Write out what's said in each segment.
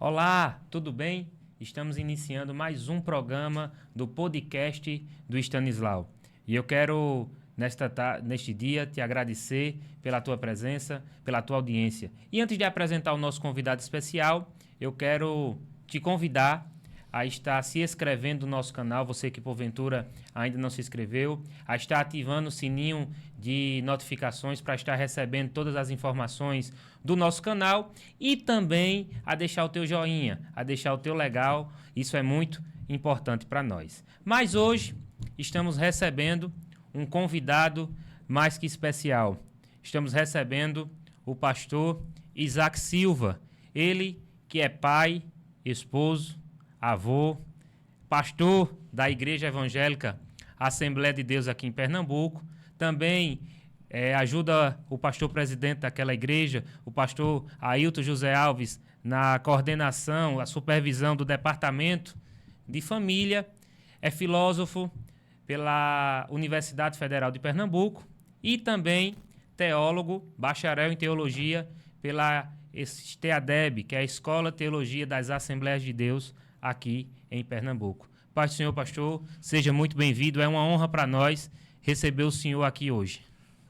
Olá, tudo bem? Estamos iniciando mais um programa do podcast do Stanislau. E eu quero, neste dia, te agradecer pela tua presença, pela tua audiência. E antes de apresentar o nosso convidado especial, eu quero te convidar a estar se inscrevendo no nosso canal, você que porventura ainda não se inscreveu, a estar ativando o sininho de notificações para estar recebendo todas as informações do nosso canal e também a deixar o teu joinha, a deixar o teu legal, isso é muito importante para nós. Mas hoje estamos recebendo um convidado mais que especial. Estamos recebendo o pastor Isaac Silva, ele que é pai, esposo, avô, pastor da Igreja Evangélica Assembleia de Deus aqui em Pernambuco. Também ajuda o pastor presidente daquela igreja, o pastor Ailton José Alves, na coordenação, a supervisão do departamento de família. É filósofo pela Universidade Federal de Pernambuco e também teólogo, bacharel em teologia pela STEADEB, que é a Escola de Teologia das Assembleias de Deus, aqui em Pernambuco. Paz do Senhor, pastor, seja muito bem-vindo. É uma honra para nós receber o senhor aqui hoje.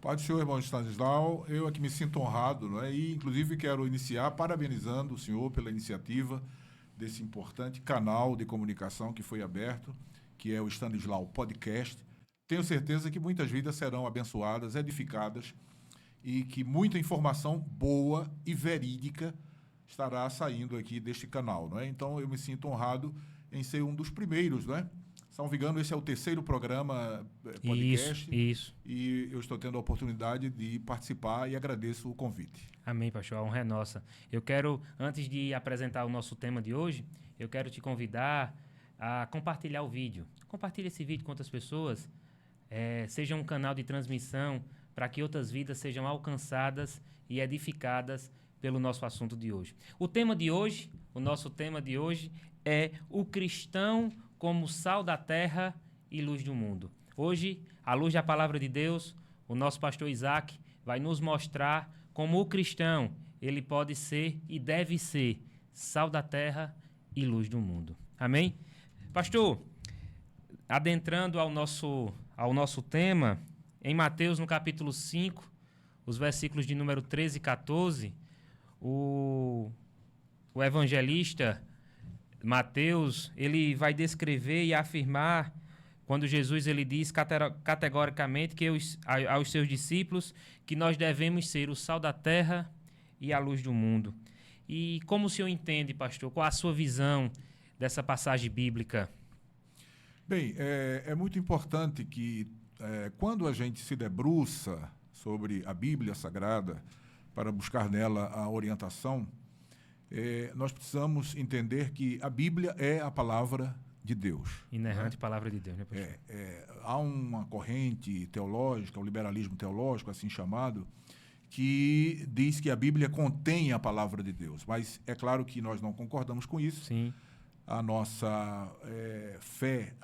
Paz do Senhor, irmão Stanislau. Eu aqui me sinto honrado, não é? E, inclusive, quero iniciar parabenizando o senhor pela iniciativa desse importante canal de comunicação que foi aberto, que é o Stanislau Podcast. Tenho certeza que muitas vidas serão abençoadas, edificadas, e que muita informação boa e verídica estará saindo aqui deste canal, não é? Então, eu me sinto honrado em ser um dos primeiros, não é? Salvo engano, esse é o terceiro programa podcast. Isso. E eu estou tendo a oportunidade de participar e agradeço o convite. Amém, pastor. A honra é nossa. Eu quero, antes de apresentar o nosso tema de hoje, eu quero te convidar a compartilhar o vídeo. Compartilhe esse vídeo com outras pessoas. Seja um canal de transmissão para que outras vidas sejam alcançadas e edificadas pelo nosso assunto de hoje. O nosso tema de hoje é o cristão como sal da terra e luz do mundo. Hoje, à luz da palavra de Deus, o nosso pastor Isaac vai nos mostrar como o cristão, ele pode ser e deve ser sal da terra e luz do mundo. Amém? Pastor, adentrando ao nosso tema, em Mateus, no capítulo 5, os versículos de número 13 e 14, o evangelista Mateus, ele vai descrever e afirmar, quando Jesus ele diz categoricamente que aos seus discípulos que nós devemos ser o sal da terra e a luz do mundo. E como o senhor entende, pastor? Qual a sua visão dessa passagem bíblica? Bem, é muito importante que quando a gente se debruça sobre a Bíblia Sagrada para buscar nela a orientação, nós precisamos entender que a Bíblia é a palavra de Deus. Inerrante, né? Palavra de Deus, né, pastor? Há uma corrente teológica, o liberalismo teológico, assim chamado, que diz que a Bíblia contém a palavra de Deus. Mas é claro que nós não concordamos com isso. Sim. A nossa fé,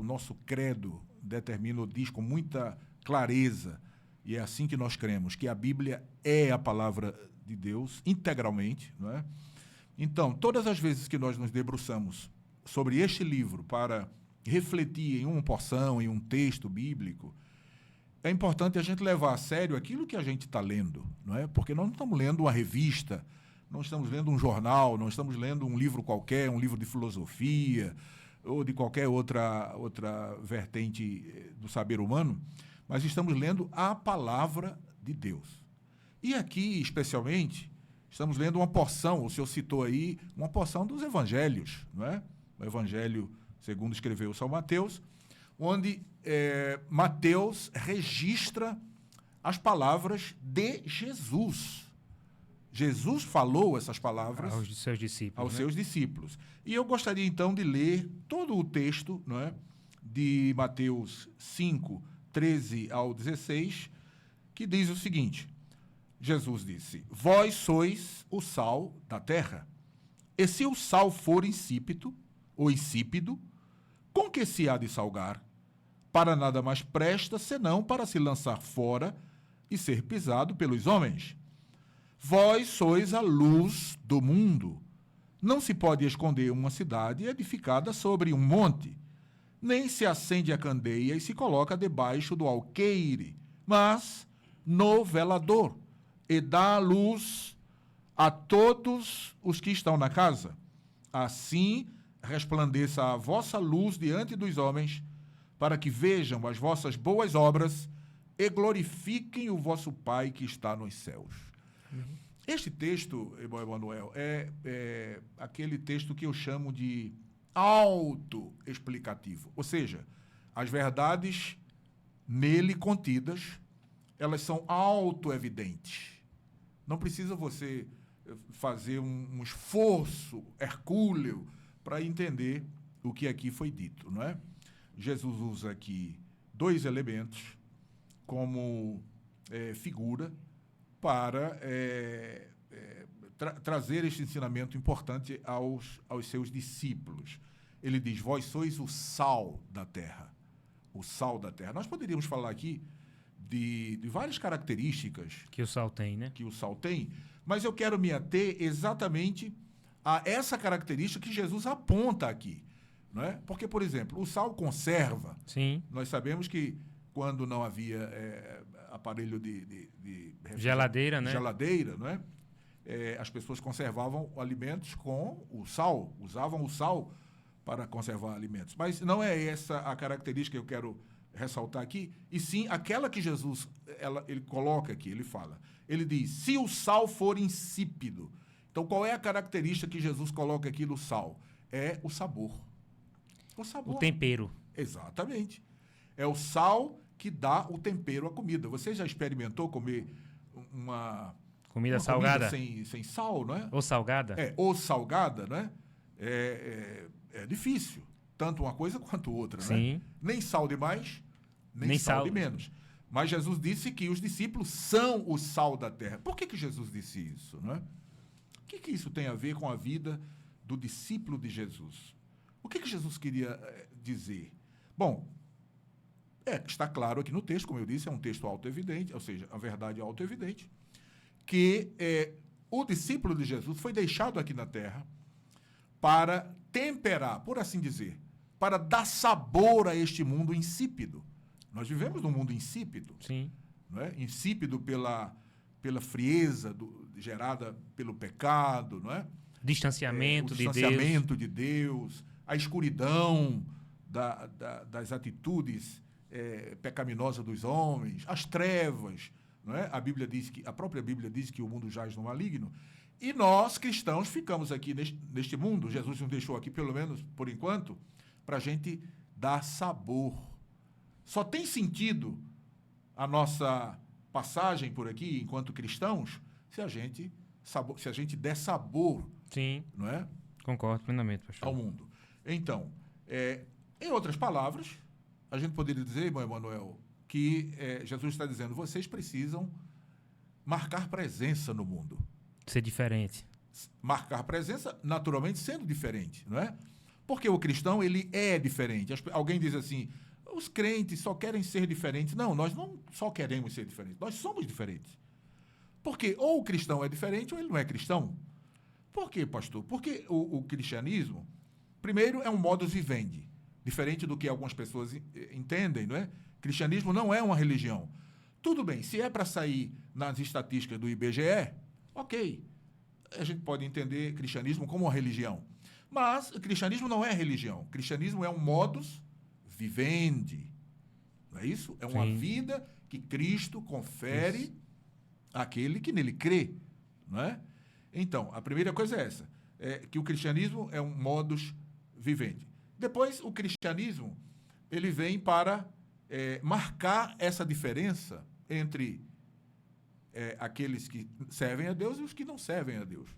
nosso credo determina ou diz com muita clareza, e é assim que nós cremos, que a Bíblia é a palavra de Deus integralmente, não é? Então, todas as vezes que nós nos debruçamos sobre este livro para refletir em uma porção, em um texto bíblico, é importante a gente levar a sério aquilo que a gente está lendo, não é? Porque nós não estamos lendo uma revista, não estamos lendo um jornal, não estamos lendo um livro qualquer, um livro de filosofia ou de qualquer outra vertente do saber humano, mas estamos lendo a palavra de Deus. E aqui, especialmente, estamos lendo uma porção, o senhor citou aí, uma porção dos evangelhos, não é? O evangelho segundo escreveu São Mateus, onde Mateus registra as palavras de Jesus. Jesus falou essas palavras aos seus discípulos. Seus discípulos. E eu gostaria, então, de ler todo o texto, não é, de Mateus 5, 13 ao 16, que diz o seguinte: Jesus disse: vós sois o sal da terra. E se o sal for insípido, ou insípido, com que se há de salgar? Para nada mais presta, senão para se lançar fora e ser pisado pelos homens. Vós sois a luz do mundo. Não se pode esconder uma cidade edificada sobre um monte, nem se acende a candeia e se coloca debaixo do alqueire, mas no velador, e dá a luz a todos os que estão na casa. Assim resplandeça a vossa luz diante dos homens, para que vejam as vossas boas obras e glorifiquem o vosso Pai que está nos céus. Este texto, irmão Emanuel, é aquele texto que eu chamo de autoexplicativo. Ou seja, as verdades nele contidas, elas são autoevidentes. Não precisa você fazer um esforço hercúleo para entender o que aqui foi dito, não é? Jesus usa aqui dois elementos como figura para trazer este ensinamento importante aos seus discípulos. Ele diz, vós sois o sal da terra. O sal da terra. Nós poderíamos falar aqui de várias características que o sal tem, né? Que o sal tem, mas eu quero me ater exatamente a essa característica que Jesus aponta aqui. Não é? Porque, por exemplo, o sal conserva. Sim. Nós sabemos que quando não havia aparelho de geladeira, né? Geladeira, não é? As pessoas conservavam alimentos com o sal, usavam o sal para conservar alimentos. Mas não é essa a característica que eu quero ressaltar aqui, e sim aquela que Jesus ele coloca aqui, ele fala. Ele diz, se o sal for insípido. Então, qual é a característica que Jesus coloca aqui no sal? É o sabor. O sabor. O tempero. Exatamente. É o sal que dá o tempero à comida. Você já experimentou comer uma comida salgada? Sem sal, não é? Ou salgada? Ou salgada, não é? É difícil. Tanto uma coisa quanto outra, Sim. Né? Nem sal demais, nem sal de menos. Mas Jesus disse que os discípulos são o sal da terra. Por que Jesus disse isso, não é? O que isso tem a ver com a vida do discípulo de Jesus? O que Jesus queria dizer? Bom, está claro aqui no texto, como eu disse, é um texto autoevidente, ou seja, a verdade é autoevidente, que o discípulo de Jesus foi deixado aqui na terra para temperar, por assim dizer, para dar sabor a este mundo insípido. Nós vivemos num mundo insípido. Sim. Não é? Insípido pela frieza gerada pelo pecado, não é? Distanciamento de Deus, a escuridão das atitudes pecaminosas dos homens, as trevas, não é? A própria Bíblia diz que o mundo jaz no maligno. E nós, cristãos, ficamos aqui neste mundo. Jesus nos deixou aqui, pelo menos por enquanto, para a gente dar sabor. Só tem sentido a nossa passagem por aqui, enquanto cristãos, se a gente der sabor. Sim. Não é? Concordo plenamente, pastor. Ao mundo. Então, em outras palavras, a gente poderia dizer, irmão Emanuel, que Jesus está dizendo, vocês precisam marcar presença no mundo. Ser diferente. Marcar presença, naturalmente, sendo diferente, não é? Porque o cristão, ele é diferente. Alguém diz assim, os crentes só querem ser diferentes. Não, nós não só queremos ser diferentes, nós somos diferentes. Porque ou o cristão é diferente ou ele não é cristão. Por quê, pastor? Porque o cristianismo, primeiro, é um modus vivendi, diferente do que algumas pessoas entendem, não é? Cristianismo não é uma religião. Tudo bem, se é para sair nas estatísticas do IBGE, ok. A gente pode entender cristianismo como uma religião. Mas o cristianismo não é religião. O cristianismo é um modus vivendi. Não é isso? É uma vida que Cristo confere àquele que nele crê. Não é? Então, a primeira coisa é essa. Que o cristianismo é um modus vivendi. Depois, o cristianismo ele vem para marcar essa diferença entre aqueles que servem a Deus e os que não servem a Deus.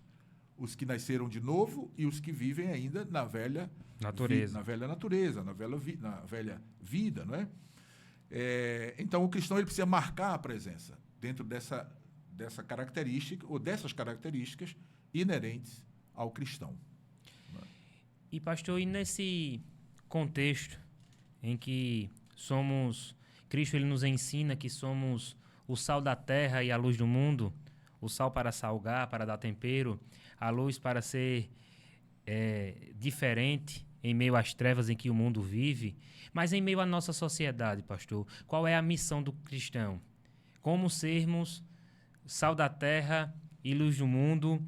Os que nasceram de novo e os que vivem ainda na velha natureza, na velha vida, não é? Então, o cristão ele precisa marcar a presença dentro dessa característica ou dessas características inerentes ao cristão. Não é? E, pastor, e nesse contexto em que Cristo ele nos ensina que somos o sal da terra e a luz do mundo, o sal para salgar, para dar tempero, a luz para ser diferente em meio às trevas em que o mundo vive, mas em meio à nossa sociedade, pastor, qual é a missão do cristão? Como sermos sal da terra e luz do mundo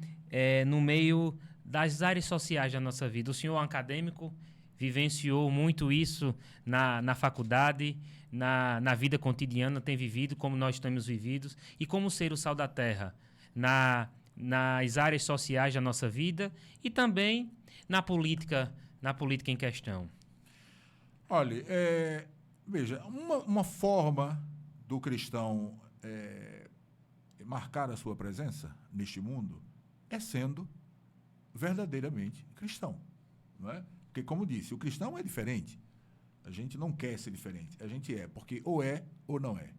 no meio das áreas sociais da nossa vida? O senhor é um acadêmico, vivenciou muito isso na faculdade, na vida cotidiana, tem vivido como nós temos vivido, e como ser o sal da terra nas áreas sociais da nossa vida e também na política em questão. Olha, veja, uma forma do cristão marcar a sua presença neste mundo é sendo verdadeiramente cristão, não é? Porque, como disse, o cristão é diferente. A gente não quer ser diferente. A gente porque ou é ou não é.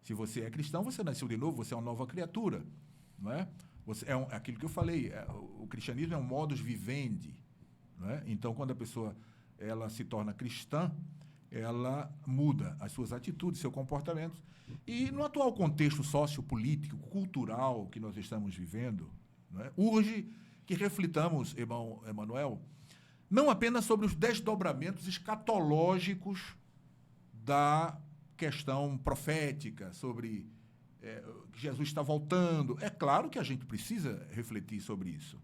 Se você é cristão, você nasceu de novo, você é uma nova criatura, não é? Você aquilo que eu falei, o cristianismo é um modus vivendi, não é? Então, quando a pessoa ela se torna cristã, ela muda as suas atitudes, seus comportamentos. E no atual contexto sociopolítico, cultural que nós estamos vivendo, não é? Urge que reflitamos, irmão Emanuel, não apenas sobre os desdobramentos escatológicos da questão profética, sobre que Jesus está voltando. É claro que a gente precisa refletir sobre isso.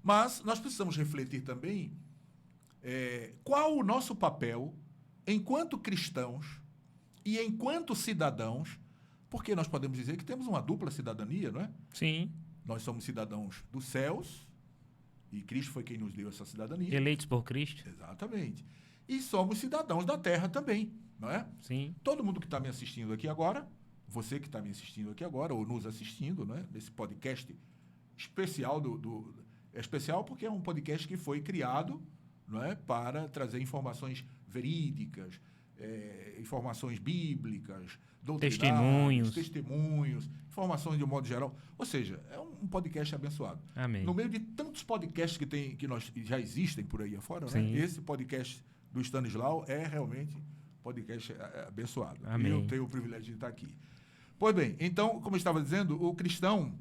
Mas nós precisamos refletir também qual o nosso papel enquanto cristãos e enquanto cidadãos, porque nós podemos dizer que temos uma dupla cidadania, não é? Sim. Nós somos cidadãos dos céus, e Cristo foi quem nos deu essa cidadania. Eleitos por Cristo. Exatamente. E somos cidadãos da terra também, não é? Sim. Todo mundo que está me assistindo aqui agora, você que está me assistindo aqui agora, ou nos assistindo, né, nesse podcast especial é especial porque é um podcast que foi criado, não é, para trazer informações verídicas, informações bíblicas, doutrinárias, testemunhos, informações de um modo geral. Ou seja, é um podcast abençoado. Amém. No meio de tantos podcasts que já existem por aí afora, né, esse podcast do Stanislau é realmente podcast abençoado. Amém. E eu tenho o privilégio de estar aqui. Pois bem, então, como eu estava dizendo, o cristão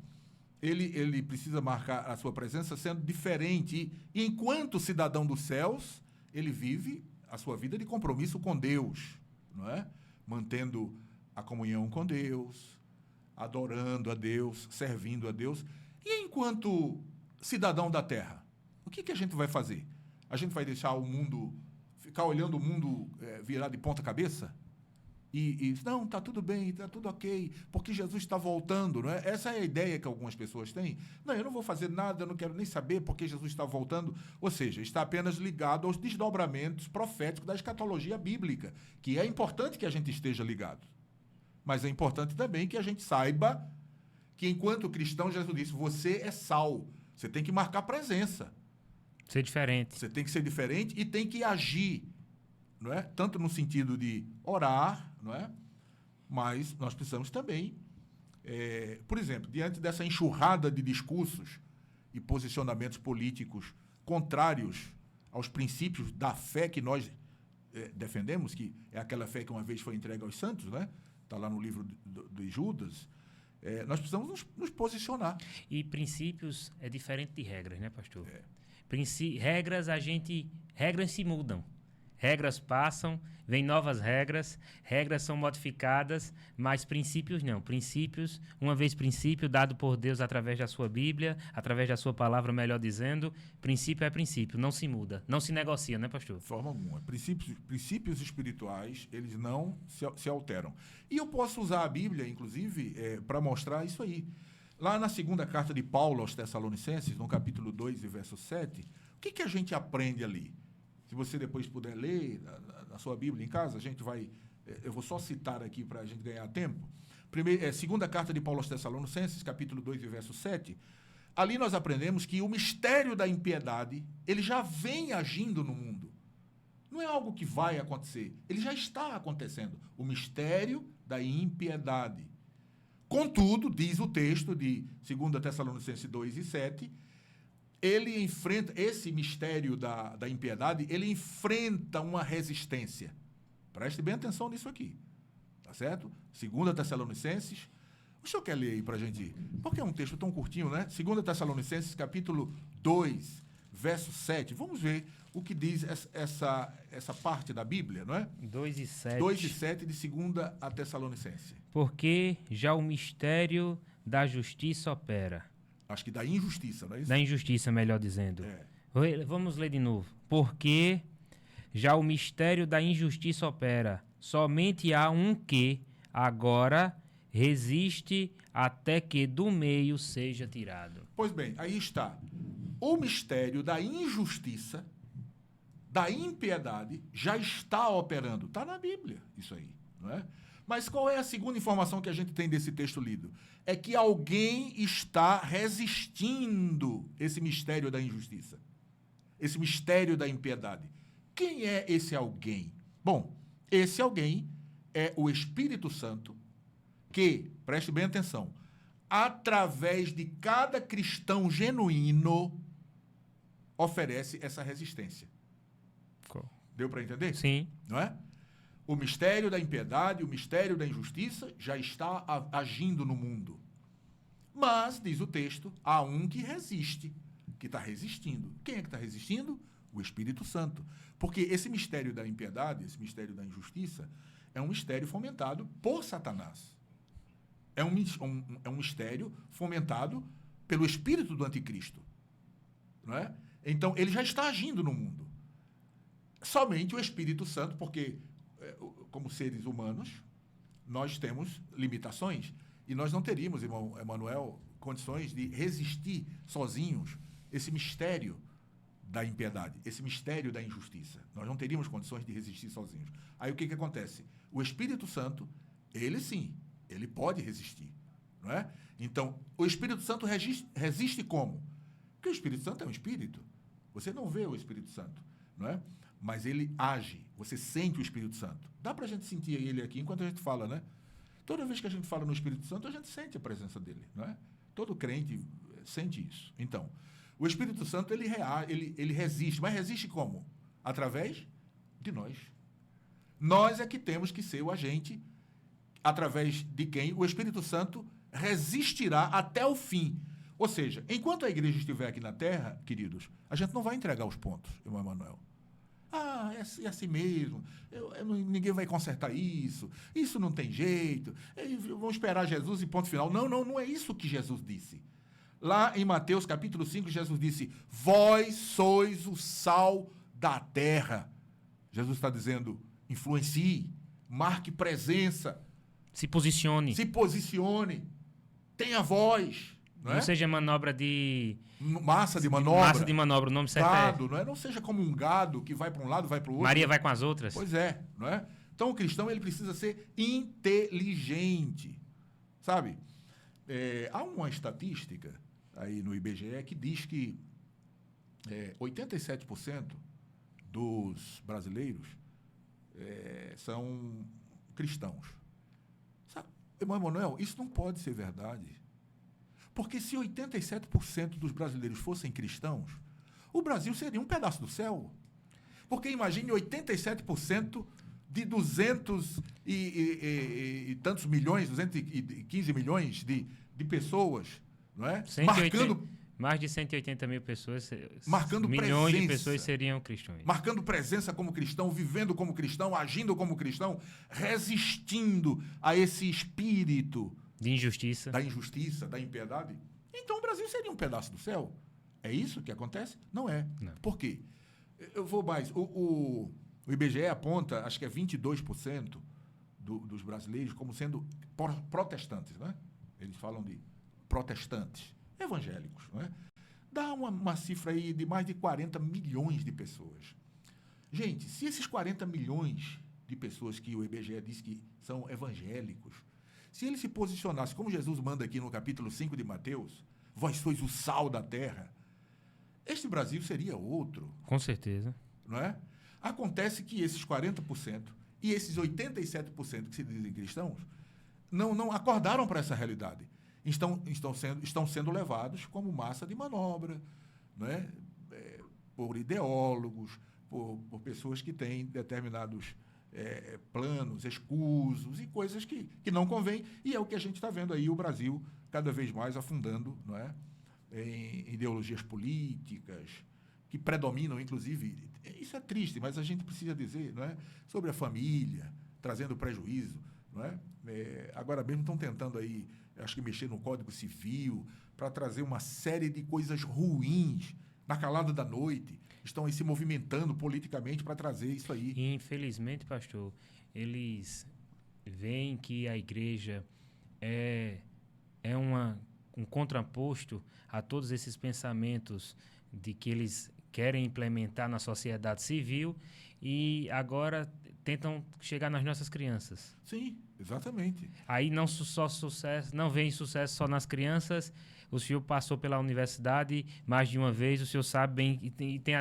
ele precisa marcar a sua presença sendo diferente. E enquanto cidadão dos céus, ele vive a sua vida de compromisso com Deus, não é? Mantendo a comunhão com Deus, adorando a Deus, servindo a Deus. E enquanto cidadão da terra, o que a gente vai fazer? A gente vai deixar o mundo, ficar olhando o mundo virar de ponta cabeça? E não, está tudo bem, está tudo ok, porque Jesus está voltando, não é? Essa é a ideia que algumas pessoas têm. Não, eu não vou fazer nada, eu não quero nem saber porque Jesus está voltando. Ou seja, está apenas ligado aos desdobramentos proféticos da escatologia bíblica, que é importante que a gente esteja ligado. Mas é importante também que a gente saiba que, enquanto cristão, Jesus disse, você é sal, você tem que marcar presença. Ser diferente. Você tem que ser diferente e tem que agir, não é? Tanto no sentido de orar, não é? Mas nós precisamos também, por exemplo, diante dessa enxurrada de discursos e posicionamentos políticos contrários aos princípios da fé que nós defendemos, que é aquela fé que uma vez foi entregue aos santos, né? Está lá no livro de Judas. Nós precisamos nos posicionar. E princípios é diferente de regras, né, pastor? Regras se mudam. Regras passam, vêm novas regras são modificadas, mas princípios não. Princípios, uma vez princípio dado por Deus através da sua Bíblia, através da sua palavra, melhor dizendo, princípio é princípio, não se muda, não se negocia, né, pastor? De forma alguma. Princípios espirituais, eles não se alteram. E eu posso usar a Bíblia, inclusive, para mostrar isso aí. Lá na segunda carta de Paulo aos Tessalonicenses, no capítulo 2 e verso 7, o que a gente aprende ali? Se você depois puder ler na sua Bíblia em casa, a gente vai... eu vou só citar aqui para a gente ganhar tempo. Segunda carta de Paulo aos Tessalonicenses, capítulo 2 e verso 7. Ali nós aprendemos que o mistério da impiedade, ele já vem agindo no mundo. Não é algo que vai acontecer. Ele já está acontecendo. O mistério da impiedade. Contudo, diz o texto de 2 Tessalonicenses 2 e 7... ele enfrenta, esse mistério da impiedade, ele enfrenta uma resistência. Preste bem atenção nisso aqui. Tá certo? 2 Tessalonicenses, O senhor quer ler aí para a gente ir? Porque é um texto tão curtinho, né? 2 Tessalonicenses, capítulo 2, verso 7. Vamos ver o que diz essa parte da Bíblia, não é? 2 e 7. 2 e 7 de 2 a Tessalonicense. Porque já o mistério da justiça opera. Acho que da injustiça, não é isso? Da injustiça, melhor dizendo. É. Vamos ler de novo. Porque já o mistério da injustiça opera. Somente há um que agora resiste até que do meio seja tirado. Pois bem, aí está. O mistério da injustiça, da impiedade, já está operando. Está na Bíblia, isso aí, não é? Mas qual é a segunda informação que a gente tem desse texto lido? É que alguém está resistindo esse mistério da injustiça, esse mistério da impiedade. Quem é esse alguém? Bom, esse alguém é o Espírito Santo, que, preste bem atenção, através de cada cristão genuíno, oferece essa resistência. Deu para entender? Sim. Não é? O mistério da impiedade, o mistério da injustiça já está agindo no mundo. Mas, diz o texto, há um que resiste, que está resistindo. Quem é que está resistindo? O Espírito Santo. Porque esse mistério da impiedade, esse mistério da injustiça, é um mistério fomentado por Satanás. É um mistério fomentado pelo espírito do anticristo. Não é? Então, ele já está agindo no mundo. Somente o Espírito Santo, porque, como seres humanos, nós temos limitações e nós não teríamos, irmão Emanuel, condições de resistir sozinhos esse mistério da impiedade, esse mistério da injustiça. Nós não teríamos condições de resistir sozinhos. Aí o que acontece? O Espírito Santo, ele sim, ele pode resistir, não é? Então, o Espírito Santo resiste como? Porque o Espírito Santo é um espírito. Você não vê o Espírito Santo, não é? Mas ele age, você sente o Espírito Santo. Dá para a gente sentir ele aqui enquanto a gente fala, né? Toda vez que a gente fala no Espírito Santo, a gente sente a presença dele, não é? Todo crente sente isso. Então, o Espírito Santo, ele resiste. Mas resiste como? Através de nós. Nós é que temos que ser o agente através de quem o Espírito Santo resistirá até o fim. Ou seja, enquanto a igreja estiver aqui na terra, queridos, a gente não vai entregar os pontos, irmão Emanuel. Ah, é assim mesmo, ninguém vai consertar isso não tem jeito, vamos esperar Jesus e ponto final. Não é isso que Jesus disse. Lá em Mateus capítulo 5, Jesus disse, vós sois o sal da terra. Jesus está dizendo, influencie, marque presença. Se posicione. Tenha voz. Não seja manobra de... Massa de manobra. Massa de manobra, o nome certo gado, não é? Não seja como um gado que vai para um lado, vai para o outro. Maria vai com as outras. Pois é, não é? Então o cristão ele precisa ser inteligente, sabe? Há uma estatística aí no IBGE que diz que 87% dos brasileiros são cristãos. Sabe, irmão Emanuel, isso não pode ser verdade. Porque se 87% dos brasileiros fossem cristãos, o Brasil seria um pedaço do céu. Porque imagine 87% de 200 e tantos milhões, 215 milhões de pessoas, não é? 180, mais de 180 mil pessoas, marcando milhões presença, de pessoas seriam cristãos. Marcando presença como cristão, vivendo como cristão, agindo como cristão, resistindo a esse espírito de injustiça. Da injustiça, da impiedade. Então o Brasil seria um pedaço do céu. É isso que acontece? Não é. Não. Por quê? Eu vou mais. O IBGE aponta, acho que é 22% dos brasileiros como sendo protestantes, né? Eles falam de protestantes, evangélicos, né? Dá uma cifra aí de mais de 40 milhões de pessoas. Gente, se esses 40 milhões de pessoas que o IBGE diz que são evangélicos, se ele se posicionasse, como Jesus manda aqui no capítulo 5 de Mateus, vós sois o sal da terra, este Brasil seria outro. Com certeza. Não é? Acontece que esses 40% e esses 87% que se dizem cristãos não acordaram para essa realidade. Estão sendo levados como massa de manobra, não é? Por ideólogos, por pessoas que têm determinados planos, escusos e coisas que não convêm. E é o que a gente está vendo aí, o Brasil cada vez mais afundando, não é? Em ideologias políticas que predominam, inclusive, isso é triste, mas a gente precisa dizer, não é? Sobre a família, trazendo prejuízo, não é? Agora mesmo estão tentando aí, acho que mexer no Código Civil para trazer uma série de coisas ruins na calada da noite, estão aí se movimentando politicamente para trazer isso aí. E, infelizmente, pastor, eles veem que a igreja é um contraposto a todos esses pensamentos de que eles querem implementar na sociedade civil e agora tentam chegar nas nossas crianças. Sim, exatamente. Aí não vem sucesso só nas crianças. O senhor passou pela universidade mais de uma vez, o senhor sabe bem e tem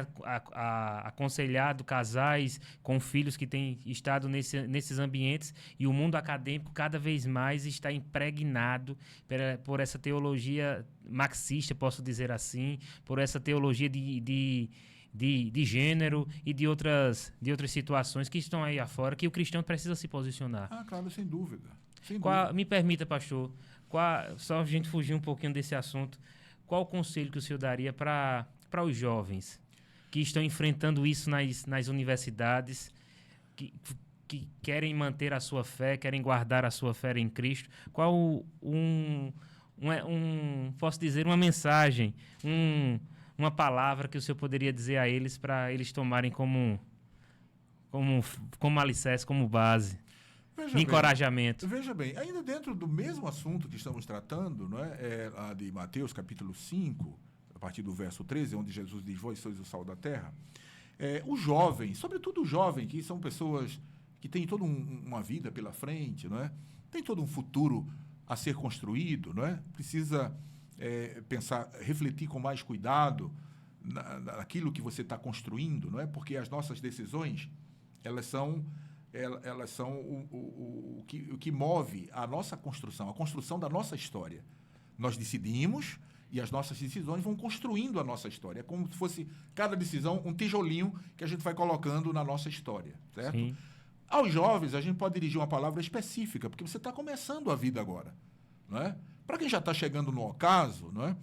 aconselhado casais com filhos que têm estado nesses ambientes, e o mundo acadêmico cada vez mais está impregnado por essa teologia marxista, posso dizer assim, por essa teologia de gênero e de outras situações que estão aí afora, que o cristão precisa se posicionar. Ah, claro, sem dúvida. Sem dúvida. Me permita, pastor, só a gente fugir um pouquinho desse assunto, qual o conselho que o senhor daria para os jovens que estão enfrentando isso nas universidades, que querem manter a sua fé, querem guardar a sua fé em Cristo? Qual posso dizer, uma mensagem, uma palavra que o senhor poderia dizer a eles para eles tomarem como alicerce, como base, de encorajamento? Veja bem, ainda dentro do mesmo assunto que estamos tratando, não é? A de Mateus, capítulo 5, a partir do verso 13, onde Jesus diz: vós sois o sal da terra. Os jovens, sobretudo os jovens, que são pessoas que têm toda uma vida pela frente, não é? Tem todo um futuro a ser construído, não é? Precisa pensar, refletir com mais cuidado naquilo que você está construindo, não é? Porque as nossas decisões, elas são o que move a nossa construção, a construção da nossa história. Nós decidimos e as nossas decisões vão construindo a nossa história. É como se fosse cada decisão um tijolinho que a gente vai colocando na nossa história, certo? Sim. Aos jovens, a gente pode dirigir uma palavra específica, porque você está começando a vida agora, não é? Para quem já está chegando no ocaso, não é?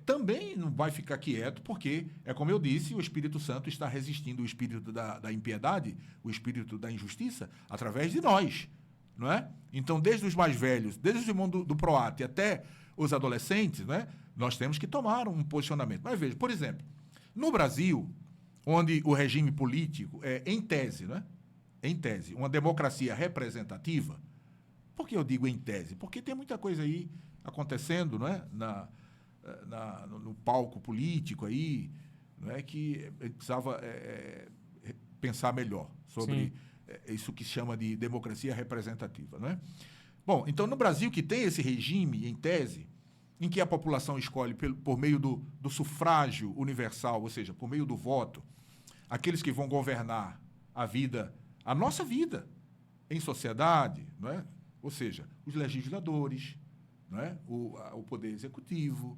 Também não vai ficar quieto, porque, como eu disse, o Espírito Santo está resistindo o espírito da impiedade, o espírito da injustiça, através de nós, não é? Então, desde os mais velhos, desde o irmão do Proate até os adolescentes, né, nós temos que tomar um posicionamento. Mas veja, por exemplo, no Brasil, onde o regime político é, em tese, né, em tese, uma democracia representativa. Por que eu digo em tese? Porque tem muita coisa aí acontecendo, não é? No palco político aí, não é? Que precisava pensar melhor sobre isso que se chama de democracia representativa, não é? Bom, então no Brasil, que tem esse regime em tese, em que a população escolhe por meio do sufrágio universal, ou seja, por meio do voto, aqueles que vão governar a nossa vida em sociedade, não é? Ou seja, os legisladores, não é? O poder executivo,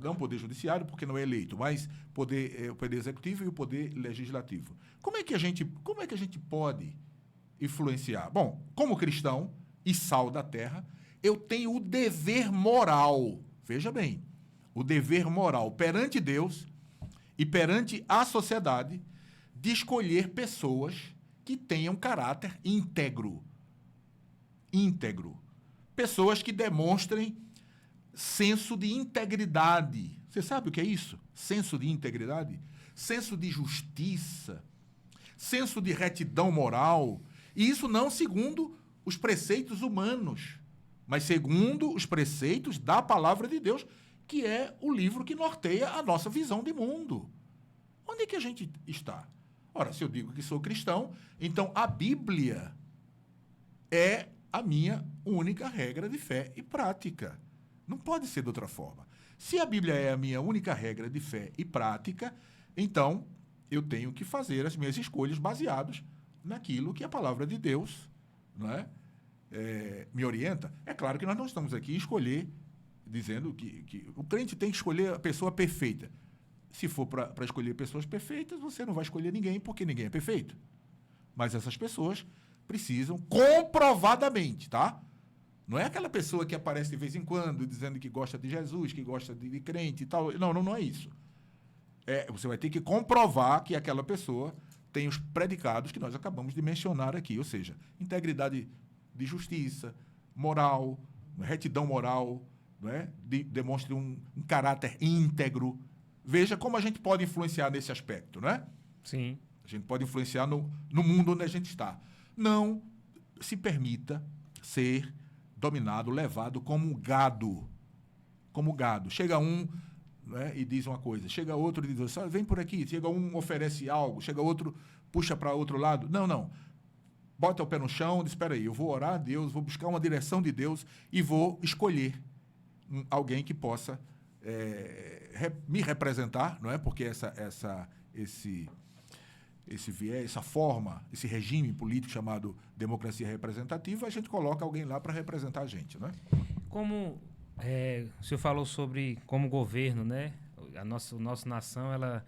não o poder judiciário, porque não é eleito, mas o poder executivo e o poder legislativo. Como é que a gente pode influenciar? Bom, como cristão e sal da terra, eu tenho o dever moral, veja bem, o dever moral perante Deus e perante a sociedade de escolher pessoas que tenham caráter íntegro. Pessoas que demonstrem senso de integridade. Você sabe o que é isso? Senso de integridade? Senso de justiça, senso de retidão moral. E isso não segundo os preceitos humanos, mas segundo os preceitos da palavra de Deus, que é o livro que norteia a nossa visão de mundo. Onde é que a gente está? Ora, se eu digo que sou cristão, então a Bíblia é a minha única regra de fé e prática. Não pode ser de outra forma. Se a Bíblia é a minha única regra de fé e prática, então eu tenho que fazer as minhas escolhas baseadas naquilo que a palavra de Deus, não é? Me orienta. É claro que nós não estamos aqui escolher, dizendo que o crente tem que escolher a pessoa perfeita. Se for para escolher pessoas perfeitas, você não vai escolher ninguém, porque ninguém é perfeito. Mas essas pessoas precisam comprovadamente, tá? Não é aquela pessoa que aparece de vez em quando dizendo que gosta de Jesus, que gosta de crente e tal. Não é isso. Você vai ter que comprovar que aquela pessoa tem os predicados que nós acabamos de mencionar aqui, ou seja, integridade de justiça, moral, retidão moral, não é? Demonstre um caráter íntegro. Veja como a gente pode influenciar nesse aspecto, não é? Sim. A gente pode influenciar no mundo onde a gente está. Não se permita ser dominado, levado como gado. Como gado. Chega um, né, e diz uma coisa, chega outro e diz, vem por aqui. Chega um, oferece algo, chega outro, puxa para outro lado. Não. Bota o pé no chão, diz, espera aí, eu vou orar a Deus, vou buscar uma direção de Deus e vou escolher alguém que possa me representar, não é? Porque esse viés, essa forma, esse regime político chamado democracia representativa, a gente coloca alguém lá para representar a gente, né? Como o senhor falou sobre como governo, né? A nossa nação, ela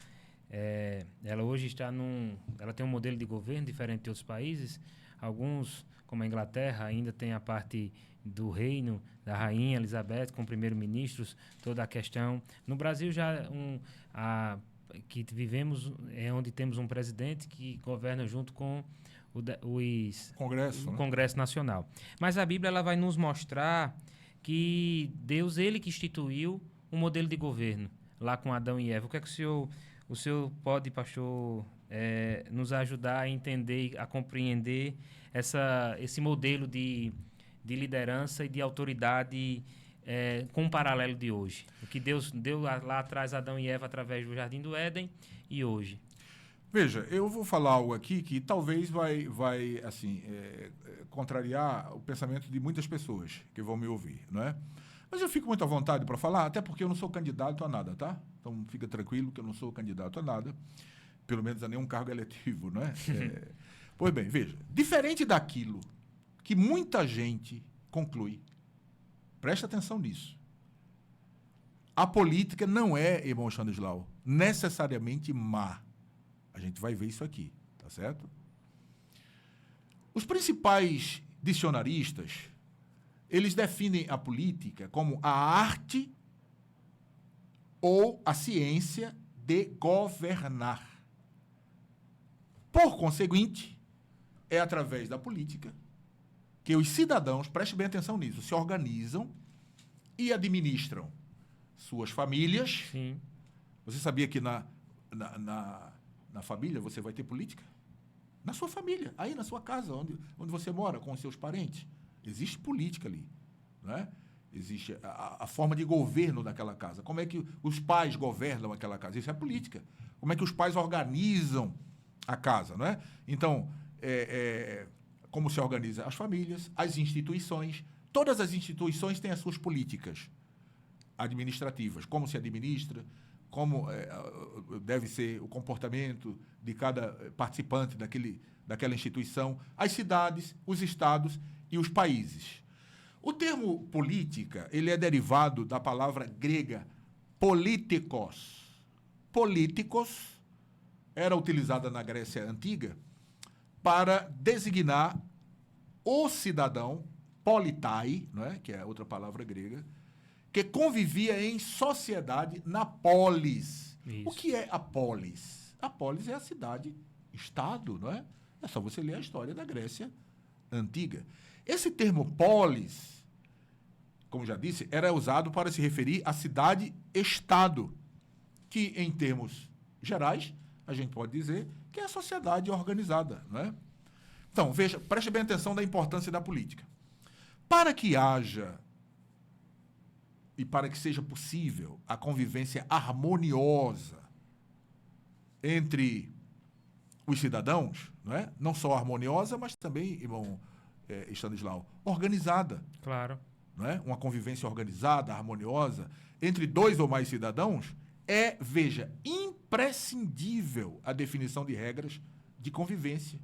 hoje ela tem um modelo de governo diferente de outros países. Alguns, como a Inglaterra, ainda tem a parte do reino, da rainha Elizabeth, com primeiro-ministros, toda a questão. No Brasil, já que vivemos onde temos um presidente que governa junto com o Congresso Nacional. Mas a Bíblia ela vai nos mostrar que Deus, ele que instituiu um modelo de governo lá com Adão e Eva. O que é que o senhor pode, pastor, nos ajudar a entender, a compreender esse modelo de liderança e de autoridade com um paralelo de hoje? O que Deus deu lá atrás a Adão e Eva através do Jardim do Éden e hoje? Veja, eu vou falar algo aqui que talvez vai assim, contrariar o pensamento de muitas pessoas que vão me ouvir, não é? Mas eu fico muito à vontade para falar, até porque eu não sou candidato a nada, tá? Então fica tranquilo que eu não sou candidato a nada, pelo menos a nenhum cargo eletivo, não é? Pois bem, veja, diferente daquilo que muita gente conclui, presta atenção nisso. A política não é, irmão Stanislau, necessariamente má. A gente vai ver isso aqui, tá certo? Os principais dicionaristas, eles definem a política como a arte ou a ciência de governar. Por conseguinte, é através da política que os cidadãos, preste bem atenção nisso, se organizam e administram suas famílias. Sim. Você sabia que na família você vai ter política? Na sua família, aí na sua casa, onde você mora, com os seus parentes. Existe política ali, né? Existe a forma de governo daquela casa. Como é que os pais governam aquela casa? Isso é política. Como é que os pais organizam a casa, não é? Então, como se organiza as famílias, as instituições. Todas as instituições têm as suas políticas administrativas. Como se administra, como deve ser o comportamento de cada participante daquela instituição, as cidades, os estados e os países. O termo política, ele é derivado da palavra grega politikos. Politikos era utilizada na Grécia Antiga para designar o cidadão, politai, não é? Que é outra palavra grega, que convivia em sociedade na polis. Isso. O que é a polis? A polis é a cidade-estado, não é? É só você ler a história da Grécia Antiga. Esse termo polis, como já disse, era usado para se referir à cidade-estado, que, em termos gerais, a gente pode dizer que é a sociedade organizada, não é? Então, veja, preste bem atenção da importância da política. Para que haja e para que seja possível a convivência harmoniosa entre os cidadãos, não é? Não só harmoniosa, mas também, irmão Stanislau, organizada. Claro. Não é? Uma convivência organizada, harmoniosa, entre dois ou mais cidadãos, veja, imprescindível a definição de regras de convivência.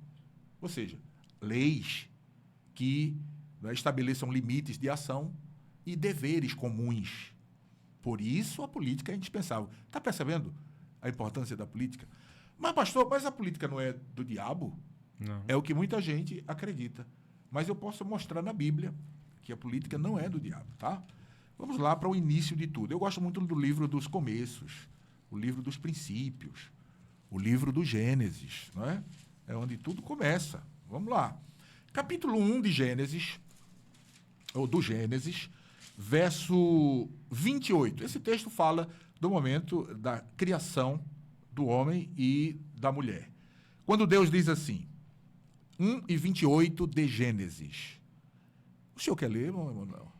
Ou seja, leis que estabeleçam limites de ação e deveres comuns. Por isso a política é indispensável. Está percebendo a importância da política? Mas, pastor, a política não é do diabo? Não. É o que muita gente acredita. Mas eu posso mostrar na Bíblia que a política não é do diabo, tá? Vamos lá para o início de tudo. Eu gosto muito do livro dos começos, o livro dos princípios, o livro do Gênesis, não é? É onde tudo começa. Vamos lá. Capítulo 1 de Gênesis, ou do Gênesis, verso 28. Esse texto fala do momento da criação do homem e da mulher. Quando Deus diz assim, 1 e 28 de Gênesis. O senhor quer ler, irmão Emanuel?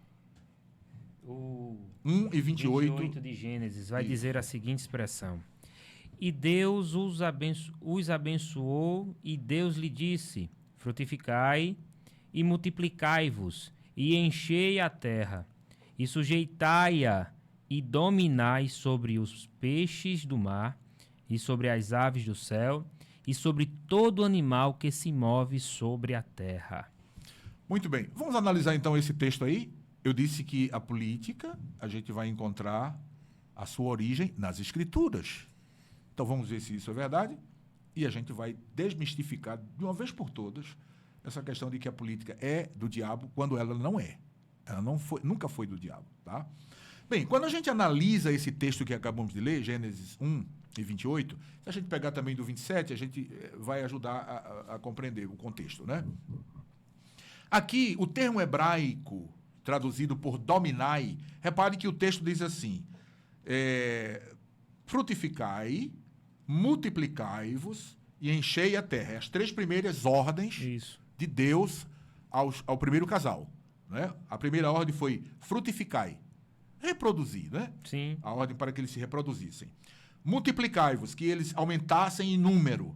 O 1 e 28 de Gênesis vai dizer a seguinte expressão. E Deus os abençoou, e Deus lhe disse, frutificai e multiplicai-vos, e enchei a terra, e sujeitai-a, e dominai sobre os peixes do mar, e sobre as aves do céu, e sobre todo animal que se move sobre a terra. Muito bem. Vamos analisar então esse texto aí. Eu disse que a política, a gente vai encontrar a sua origem nas Escrituras. Então vamos ver se isso é verdade e a gente vai desmistificar de uma vez por todas essa questão de que a política é do diabo quando ela não é. Ela não foi, nunca foi do diabo, tá? Bem, quando a gente analisa esse texto que acabamos de ler, Gênesis 1 e 28, se a gente pegar também do 27, a gente vai ajudar a compreender o contexto, né? Aqui, o termo hebraico, traduzido por dominai, repare que o texto diz assim, frutificai, multiplicai-vos e enchei a terra. As três primeiras ordens de Deus ao primeiro casal. Né? A primeira ordem foi frutificai, reproduzir, né? Sim. A ordem para que eles se reproduzissem. Multiplicai-vos, que eles aumentassem em número.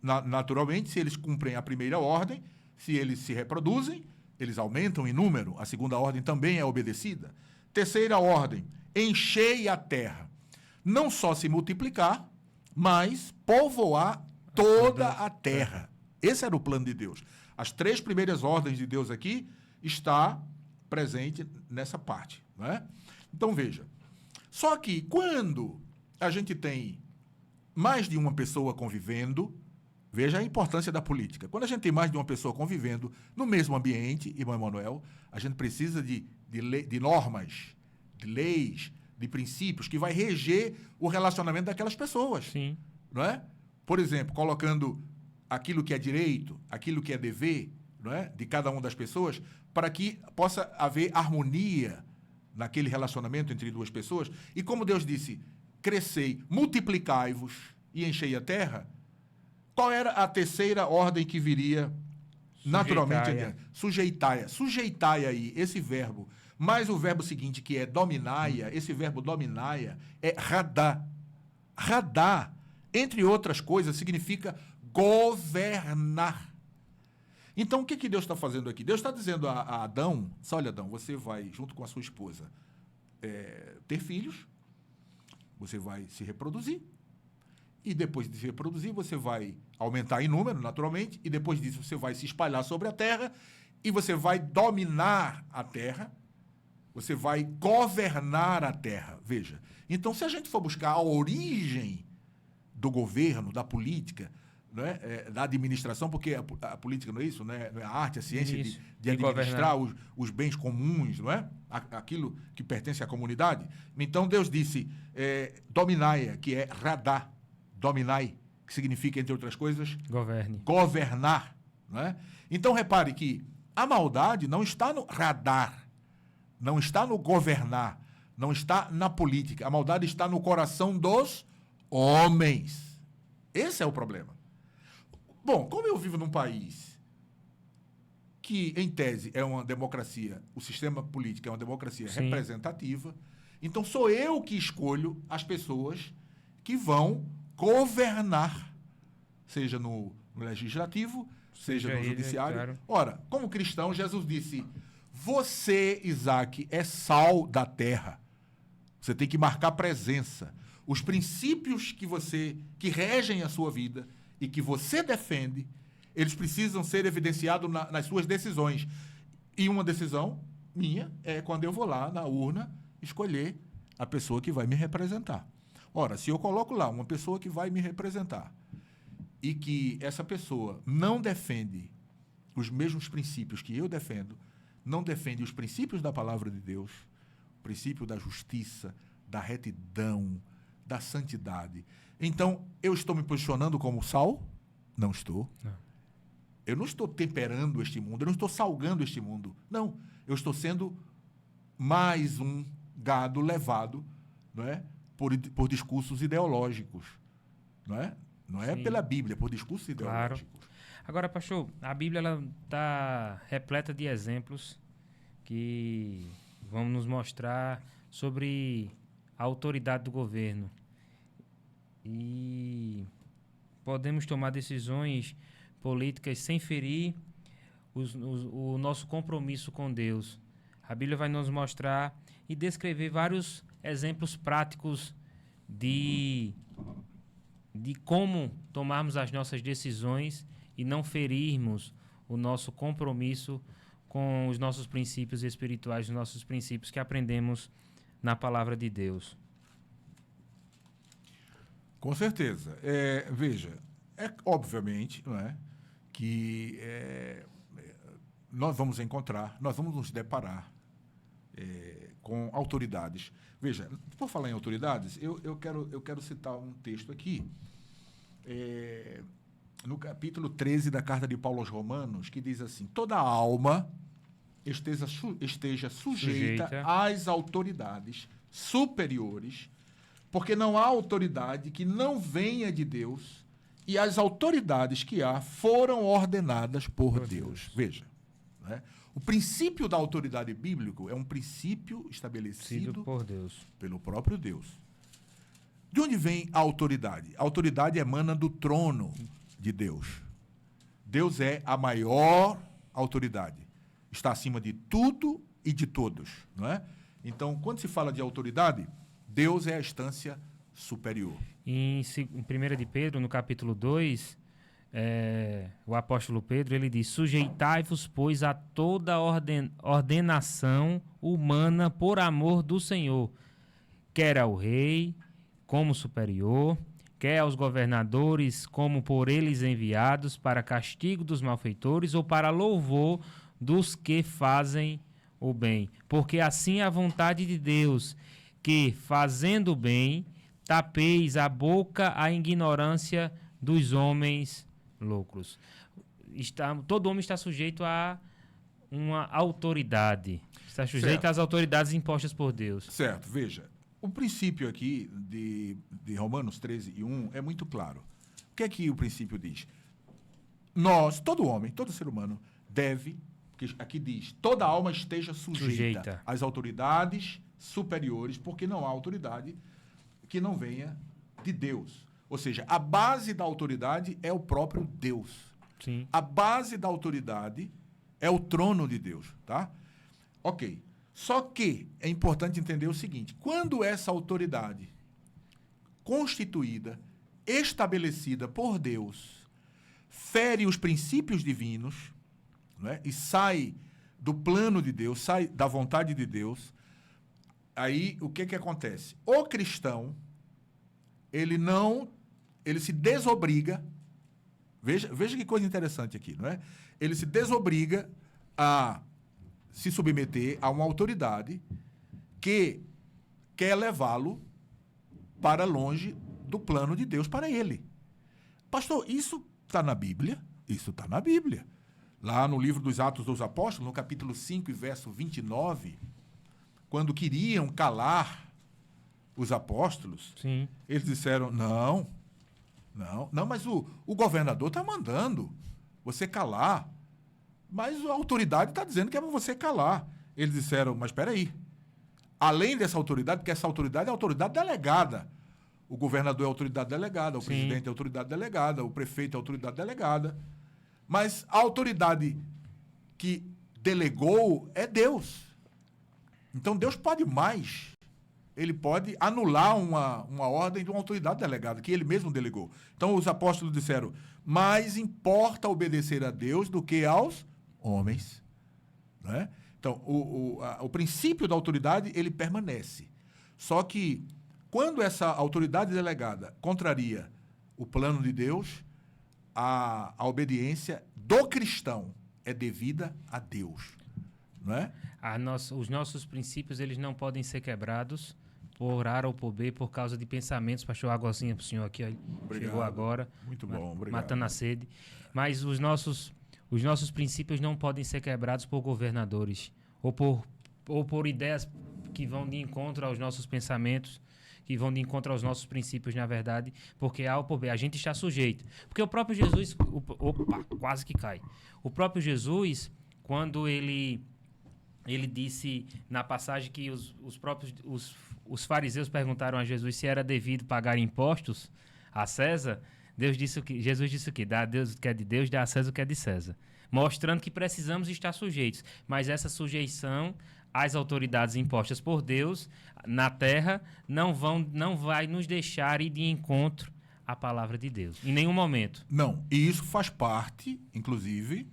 Naturalmente, se eles cumprem a primeira ordem, se eles se reproduzem, eles aumentam em número. A segunda ordem também é obedecida. Terceira ordem, enchei a terra. Não só se multiplicar, mas povoar toda a terra. Esse era o plano de Deus. As três primeiras ordens de Deus aqui está presente nessa parte. Não é? Então, veja. Só que quando a gente tem mais de uma pessoa convivendo, veja a importância da política. Quando a gente tem mais de uma pessoa convivendo no mesmo ambiente, irmão Emanuel, a gente precisa de normas, de leis, de princípios que vai reger o relacionamento daquelas pessoas. Sim. Não é? Por exemplo, colocando aquilo que é direito, aquilo que é dever, não é? De cada uma das pessoas, para que possa haver harmonia naquele relacionamento entre duas pessoas. E como Deus disse, crescei, multiplicai-vos e enchei a terra, qual era a terceira ordem que viria naturalmente adiante? Sujeitai-a. Sujeitai aí, esse verbo, mais o verbo seguinte, que é dominai-a, esse verbo dominai-a é radá. Radá, entre outras coisas, significa governar. Então, o que Deus está fazendo aqui? Deus está dizendo a Adão, olha, Adão, você vai, junto com a sua esposa, ter filhos, você vai se reproduzir, e depois de se reproduzir, você vai aumentar em número, naturalmente, e depois disso você vai se espalhar sobre a terra, e você vai dominar a terra, você vai governar a terra. Veja, então, se a gente for buscar a origem do governo, da política, não é? Da administração, porque a política não é isso, né? Não é a arte, a ciência de administrar os bens comuns, não é? Aquilo que pertence à comunidade. Então, Deus disse, dominai, que é radá, dominai, que significa, entre outras coisas, governar. Não é? Então, repare que a maldade não está no radar, não está no governar, não está na política. A maldade está no coração dos homens. Esse é o problema. Bom, como eu vivo num país que, em tese, é uma democracia, o sistema político é uma democracia Sim. representativa, então sou eu que escolho as pessoas que vão governar, seja no legislativo, seja no judiciário. Claro. Ora, como cristão, Jesus disse, você, Isaac, é sal da terra. Você tem que marcar presença. Os princípios que regem a sua vida e que você defende, eles precisam ser evidenciados nas suas decisões. E uma decisão minha é quando eu vou lá na urna escolher a pessoa que vai me representar. Ora, se eu coloco lá uma pessoa que vai me representar e que essa pessoa não defende os mesmos princípios que eu defendo, não defende os princípios da palavra de Deus, o princípio da justiça, da retidão, da santidade. Então, eu estou me posicionando como sal? Não estou. Não. Eu não estou temperando este mundo, eu não estou salgando este mundo. Não, eu estou sendo mais um gado levado, não é, por discursos ideológicos. Não é Sim. pela Bíblia, por discursos ideológicos. Claro. Agora, pastor, a Bíblia está repleta de exemplos que vão nos mostrar sobre a autoridade do governo. E podemos tomar decisões políticas sem ferir o nosso compromisso com Deus. A Bíblia vai nos mostrar e descrever vários exemplos práticos de como tomarmos as nossas decisões e não ferirmos o nosso compromisso com os nossos princípios espirituais, os nossos princípios que aprendemos na palavra de Deus. Com certeza. Veja, obviamente, não é, que nós vamos nos deparar com autoridades. Veja, por falar em autoridades, eu quero citar um texto aqui, no capítulo 13 da carta de Paulo aos Romanos, que diz assim: toda alma esteja sujeita às autoridades superiores, porque não há autoridade que não venha de Deus, e as autoridades que há foram ordenadas por Deus. Veja, né? O princípio da autoridade bíblica é um princípio estabelecido por Deus, pelo próprio Deus. De onde vem a autoridade? A autoridade emana do trono de Deus. Deus é a maior autoridade. Está acima de tudo e de todos, não é? Então, quando se fala de autoridade, Deus é a instância superior. Em 1 de Pedro, no capítulo 2, o apóstolo Pedro, ele diz: sujeitai-vos, pois, a toda ordenação humana por amor do Senhor, quer ao rei como superior, quer aos governadores como por eles enviados, para castigo dos malfeitores ou para louvor dos que fazem o bem. Porque assim é a vontade de Deus, que, fazendo o bem, tapeis a boca à ignorância dos homens loucos. Todo homem está sujeito a uma autoridade. Está sujeito às autoridades impostas por Deus. Certo, veja. O princípio aqui de Romanos 13:1 é muito claro. O que é que o princípio diz? Nós, todo homem, todo ser humano, deve, porque aqui diz, toda alma esteja sujeita às autoridades superiores, porque não há autoridade que não venha de Deus. Ou seja, a base da autoridade é o próprio Deus. Sim. A base da autoridade é o trono de Deus, tá? Ok. Só que é importante entender o seguinte: quando essa autoridade constituída, estabelecida por Deus, fere os princípios divinos, não é? E sai do plano de Deus, sai da vontade de Deus, aí o que acontece? O cristão, ele se desobriga, veja que coisa interessante aqui, não é? Ele se desobriga a se submeter a uma autoridade que quer levá-lo para longe do plano de Deus para ele. Pastor, isso está na Bíblia? Isso está na Bíblia. Lá no livro dos Atos dos Apóstolos, no capítulo 5 e verso 29, quando queriam calar os apóstolos, Sim. Eles disseram, não, mas o governador está mandando você calar. Mas a autoridade está dizendo que é para você calar. Eles disseram, mas espera aí. Além dessa autoridade, porque essa autoridade é a autoridade delegada. O governador é a autoridade delegada, o Sim. presidente é a autoridade delegada, o prefeito é a autoridade delegada. Mas a autoridade que delegou é Deus. Então Deus pode mais. Ele pode anular uma ordem de uma autoridade delegada, que ele mesmo delegou. Então os apóstolos disseram, mais importa obedecer a Deus do que aos homens. Né? Então, o princípio da autoridade, ele permanece. Só que, quando essa autoridade delegada contraria o plano de Deus, a obediência do cristão é devida a Deus, não é? Os nossos princípios, eles não podem ser quebrados por A ou por B, por causa de pensamentos. Pastor, águazinha para o senhor aqui, ó, chegou agora. Muito bom, obrigado. Matando a sede. Mas os nossos princípios não podem ser quebrados por governadores ou por ideias que vão de encontro aos nossos pensamentos, que vão de encontro aos nossos princípios, na verdade, porque A ou por B, a gente está sujeito. Porque o próprio Jesus... Opa, quase que cai. O próprio Jesus, quando ele disse na passagem que os fariseus perguntaram a Jesus se era devido pagar impostos a César, Jesus disse o quê? Dá a Deus o que é de Deus, dá a César o que é de César. Mostrando que precisamos estar sujeitos. Mas essa sujeição às autoridades impostas por Deus na terra não vai nos deixar ir de encontro à palavra de Deus. Em nenhum momento. Não. E isso faz parte, inclusive,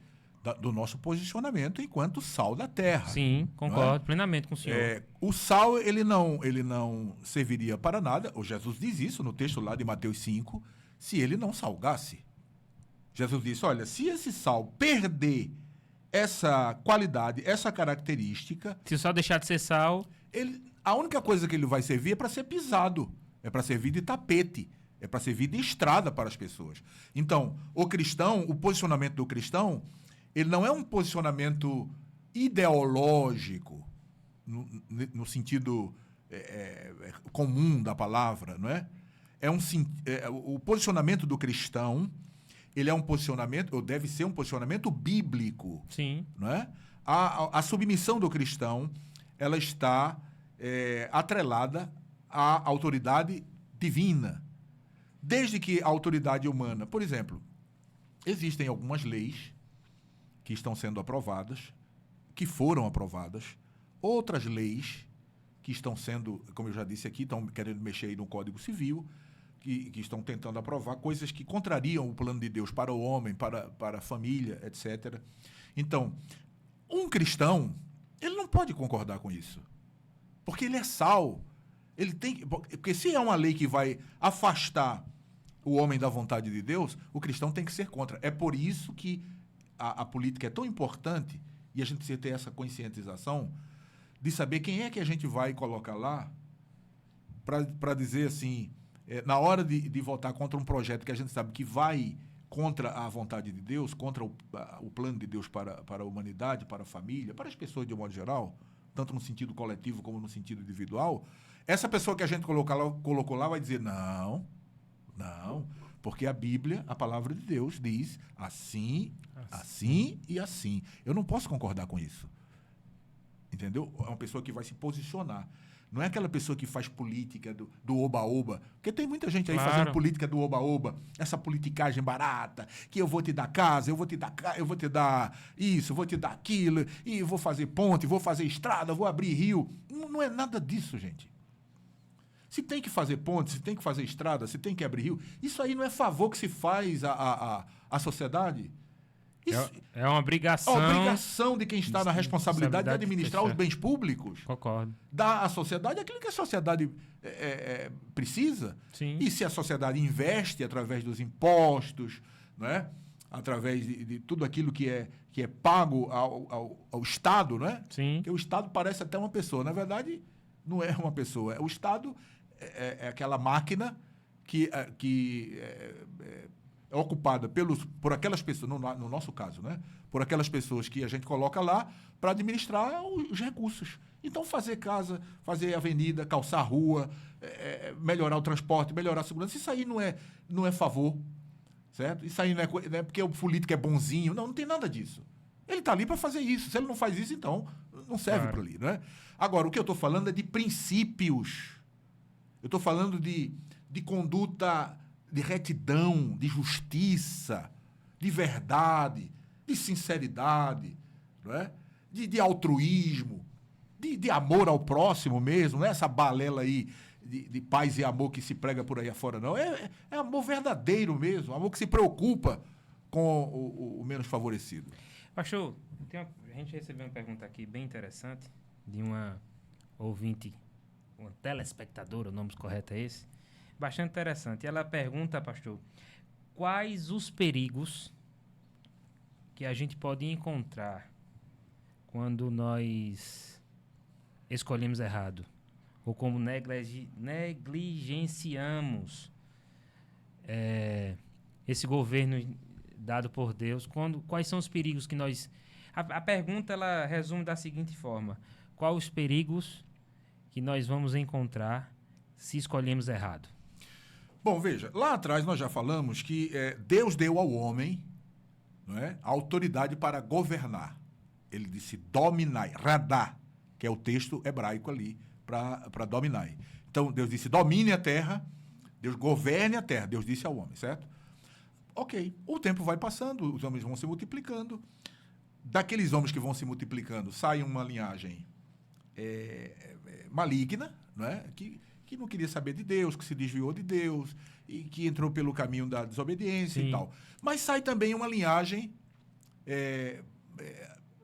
do nosso posicionamento enquanto sal da terra. Sim, concordo plenamente com o senhor. O sal, ele não serviria para nada. O Jesus diz isso no texto lá de Mateus 5, se ele não salgasse. Jesus disse, olha, se esse sal perder essa qualidade, essa característica... Se o sal deixar de ser sal... A única coisa que ele vai servir é para ser pisado, é para servir de tapete, é para servir de estrada para as pessoas. Então, o posicionamento do cristão, ele não é um posicionamento ideológico, no sentido comum da palavra, não é? O posicionamento do cristão, ele é um posicionamento, ou deve ser um posicionamento bíblico. Sim. Não é? A submissão do cristão, ela está atrelada à autoridade divina. Desde que a autoridade humana... Por exemplo, existem algumas leis que estão sendo aprovadas, que foram aprovadas, outras leis que estão sendo, como eu já disse aqui, estão querendo mexer aí no Código Civil, que estão tentando aprovar coisas que contrariam o plano de Deus para o homem, para a família, etc. Então, um cristão, ele não pode concordar com isso, porque ele é sal. Porque se é uma lei que vai afastar o homem da vontade de Deus, o cristão tem que ser contra. É por isso que a política é tão importante, e a gente precisa ter essa conscientização de saber quem é que a gente vai colocar lá para dizer assim... na hora de votar contra um projeto que a gente sabe que vai contra a vontade de Deus, contra o plano de Deus para a humanidade, para a família, para as pessoas de um modo geral, tanto no sentido coletivo como no sentido individual, essa pessoa que a gente colocou lá vai dizer, não, porque a Bíblia, a palavra de Deus, diz assim e assim. Eu não posso concordar com isso. Entendeu? É uma pessoa que vai se posicionar. Não é aquela pessoa que faz política do oba-oba. Porque tem muita gente aí fazendo política do oba-oba. Essa politicagem barata, que eu vou te dar casa, eu vou te dar isso, eu vou te dar aquilo, e vou fazer ponte, vou fazer estrada, vou abrir rio. Não é nada disso, gente. Se tem que fazer ponte, se tem que fazer estrada, se tem que abrir rio, isso aí não é favor que se faz à sociedade. Isso é uma obrigação. A obrigação de quem está na responsabilidade de administrar os bens públicos. Concordo. Dar à sociedade aquilo que a sociedade precisa. Sim. E se a sociedade investe através dos impostos, não é? Através de tudo aquilo que é pago ao Estado, não é? Sim. Porque o Estado parece até uma pessoa. Na verdade, não é uma pessoa. O Estado é aquela máquina que é ocupada por aquelas pessoas, no nosso caso, né? Por aquelas pessoas que a gente coloca lá para administrar os recursos. Então, fazer casa, fazer avenida, calçar rua, melhorar o transporte, melhorar a segurança, isso aí não é favor, certo? Isso aí não é porque o político é bonzinho, não tem nada disso. Ele está ali para fazer isso. Se ele não faz isso, então não serve para ali, né? Agora, o que eu estou falando é de princípios. Eu estou falando de conduta, de retidão, de justiça, de verdade, de sinceridade, não é? de altruísmo, de amor ao próximo mesmo, não é essa balela aí de paz e amor que se prega por aí afora, não. É amor verdadeiro mesmo, amor que se preocupa com o menos favorecido. Pastor, a gente recebeu uma pergunta aqui bem interessante de uma ouvinte, uma telespectadora, o nome correto é esse, bastante interessante. Ela pergunta, pastor, quais os perigos que a gente pode encontrar quando nós escolhemos errado? Ou como negligenciamos esse governo dado por Deus? Quais são os perigos que nós... A pergunta, ela resume da seguinte forma: quais os perigos que nós vamos encontrar se escolhemos errado? Bom, veja, lá atrás nós já falamos que Deus deu ao homem, não é, a autoridade para governar. Ele disse dominai, radá, que é o texto hebraico ali para dominai. Então, Deus disse domine a terra, Deus governe a terra, Deus disse ao homem, certo? Ok, o tempo vai passando, os homens vão se multiplicando. Daqueles homens que vão se multiplicando, sai uma linhagem maligna, não é? Que não queria saber de Deus, que se desviou de Deus e que entrou pelo caminho da desobediência. Sim. E tal. Mas sai também uma linhagem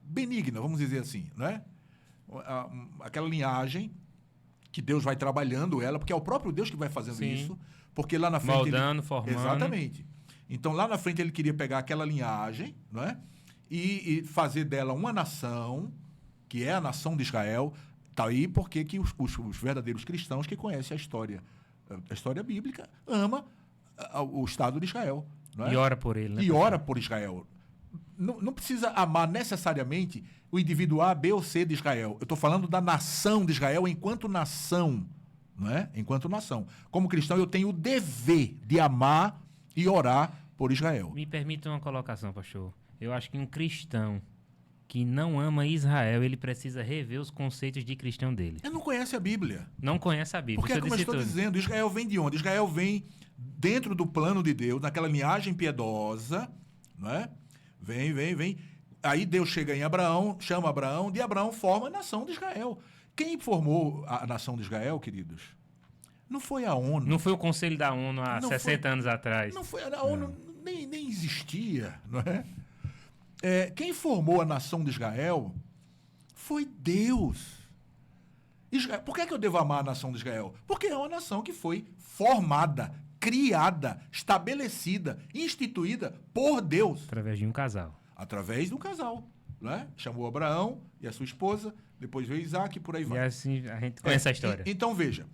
benigna, vamos dizer assim, né? Aquela linhagem que Deus vai trabalhando ela, porque é o próprio Deus que vai fazendo Sim. isso, porque lá na frente... Moldando, formando. Exatamente. Então, lá na frente ele queria pegar aquela linhagem, não é? E fazer dela uma nação, que é a nação de Israel. Está aí porque que os verdadeiros cristãos que conhecem a história bíblica, ama o Estado de Israel. Não é? E ora por ele. Né, e ora por Israel. Não precisa amar necessariamente o indivíduo A, B ou C de Israel. Eu estou falando da nação de Israel enquanto nação. Não é? Enquanto nação. Como cristão, eu tenho o dever de amar e orar por Israel. Me permita uma colocação, pastor. Eu acho que um cristão que não ama Israel, ele precisa rever os conceitos de cristão dele. Ele não conhece a Bíblia. Não conhece a Bíblia. Porque, como eu estou dizendo, Israel vem de onde? Israel vem dentro do plano de Deus, naquela linhagem piedosa, não é? Vem. Aí Deus chega em Abraão, chama Abraão, de Abraão forma a nação de Israel. Quem formou a nação de Israel, queridos? Não foi a ONU. Não foi o Conselho da ONU há 60 anos atrás. Não foi a ONU, nem existia, não é? Quem formou a nação de Israel foi Deus. Por que eu devo amar a nação de Israel? Porque é uma nação que foi formada, criada, estabelecida, instituída por Deus. Através de um casal. Através de um casal. Né? Chamou Abraão e a sua esposa, depois veio Isaac e por aí vai. E assim a gente conhece a história. Então veja,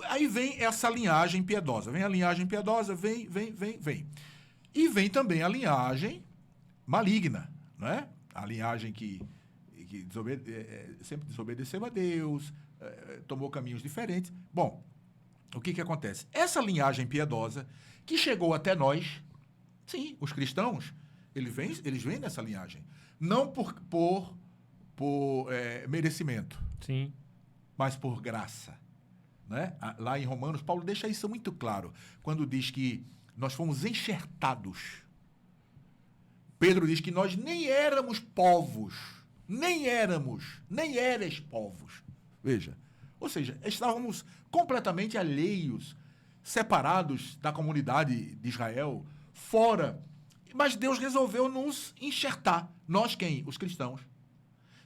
aí vem essa linhagem piedosa. Vem a linhagem piedosa, vem. E vem também a linhagem maligna, não é? A linhagem que sempre desobedeceu a Deus, tomou caminhos diferentes. Bom, o que acontece? Essa linhagem piedosa que chegou até nós, sim, os cristãos, eles vêm nessa linhagem. Não por merecimento, sim, mas por graça. Né? Lá em Romanos, Paulo deixa isso muito claro, quando diz que nós fomos enxertados. Pedro diz que nós nem éramos povos, nem eres povos. Veja, ou seja, estávamos completamente alheios, separados da comunidade de Israel, fora. Mas Deus resolveu nos enxertar. Nós quem? Os cristãos.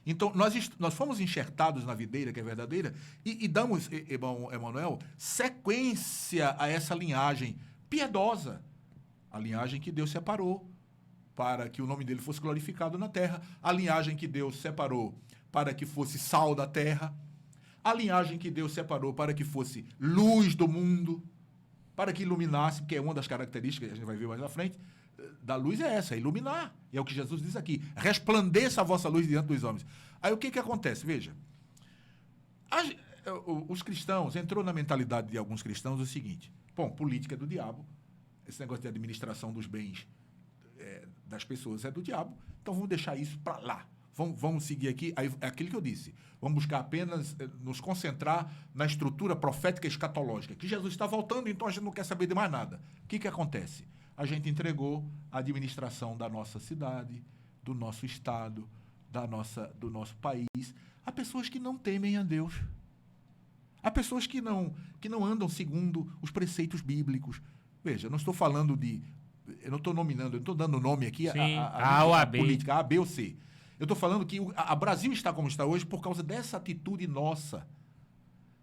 Então, nós fomos enxertados na videira, que é verdadeira, e damos, Emanuel, sequência a essa linhagem piedosa. A linhagem que Deus separou para que o nome dele fosse glorificado na terra. A linhagem que Deus separou para que fosse sal da terra. A linhagem que Deus separou para que fosse luz do mundo, para que iluminasse, porque é uma das características, que a gente vai ver mais à frente, da luz é essa, é iluminar. E é o que Jesus diz aqui. Resplandeça a vossa luz diante dos homens. Aí o que acontece? Veja, os cristãos, entrou na mentalidade de alguns cristãos o seguinte: bom, política é do diabo, esse negócio de administração dos bens das pessoas é do diabo, então vamos deixar isso para lá. Vamos seguir aqui, aí, é aquilo que eu disse, vamos buscar apenas nos concentrar na estrutura profética e escatológica, que Jesus está voltando, então a gente não quer saber de mais nada. O que acontece? A gente entregou a administração da nossa cidade, do nosso estado, do nosso país, a pessoas que não temem a Deus. A pessoas que não andam segundo os preceitos bíblicos. Veja, eu não estou falando eu não estou nominando, eu não estou dando nome aqui a política A, B ou C. Eu estou falando que a Brasil está como está hoje por causa dessa atitude nossa.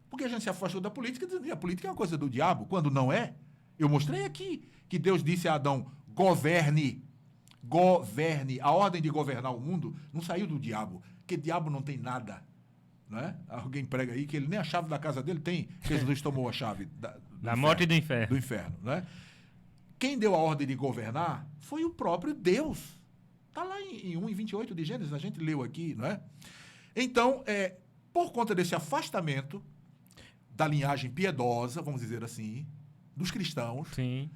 Porque a gente se afastou da política, dizendo que a política é uma coisa do diabo, quando não é. Eu mostrei aqui que Deus disse a Adão, governe. Governe. A ordem de governar o mundo não saiu do diabo, porque diabo não tem nada. Não é? Alguém prega aí que ele nem a chave da casa dele tem, que Jesus tomou a chave da morte e do inferno. Do inferno, não é? Quem deu a ordem de governar foi o próprio Deus. Está lá em 1:28 de Gênesis, a gente leu aqui, não é? Então, por conta desse afastamento da linhagem piedosa, vamos dizer assim, dos cristãos, sim,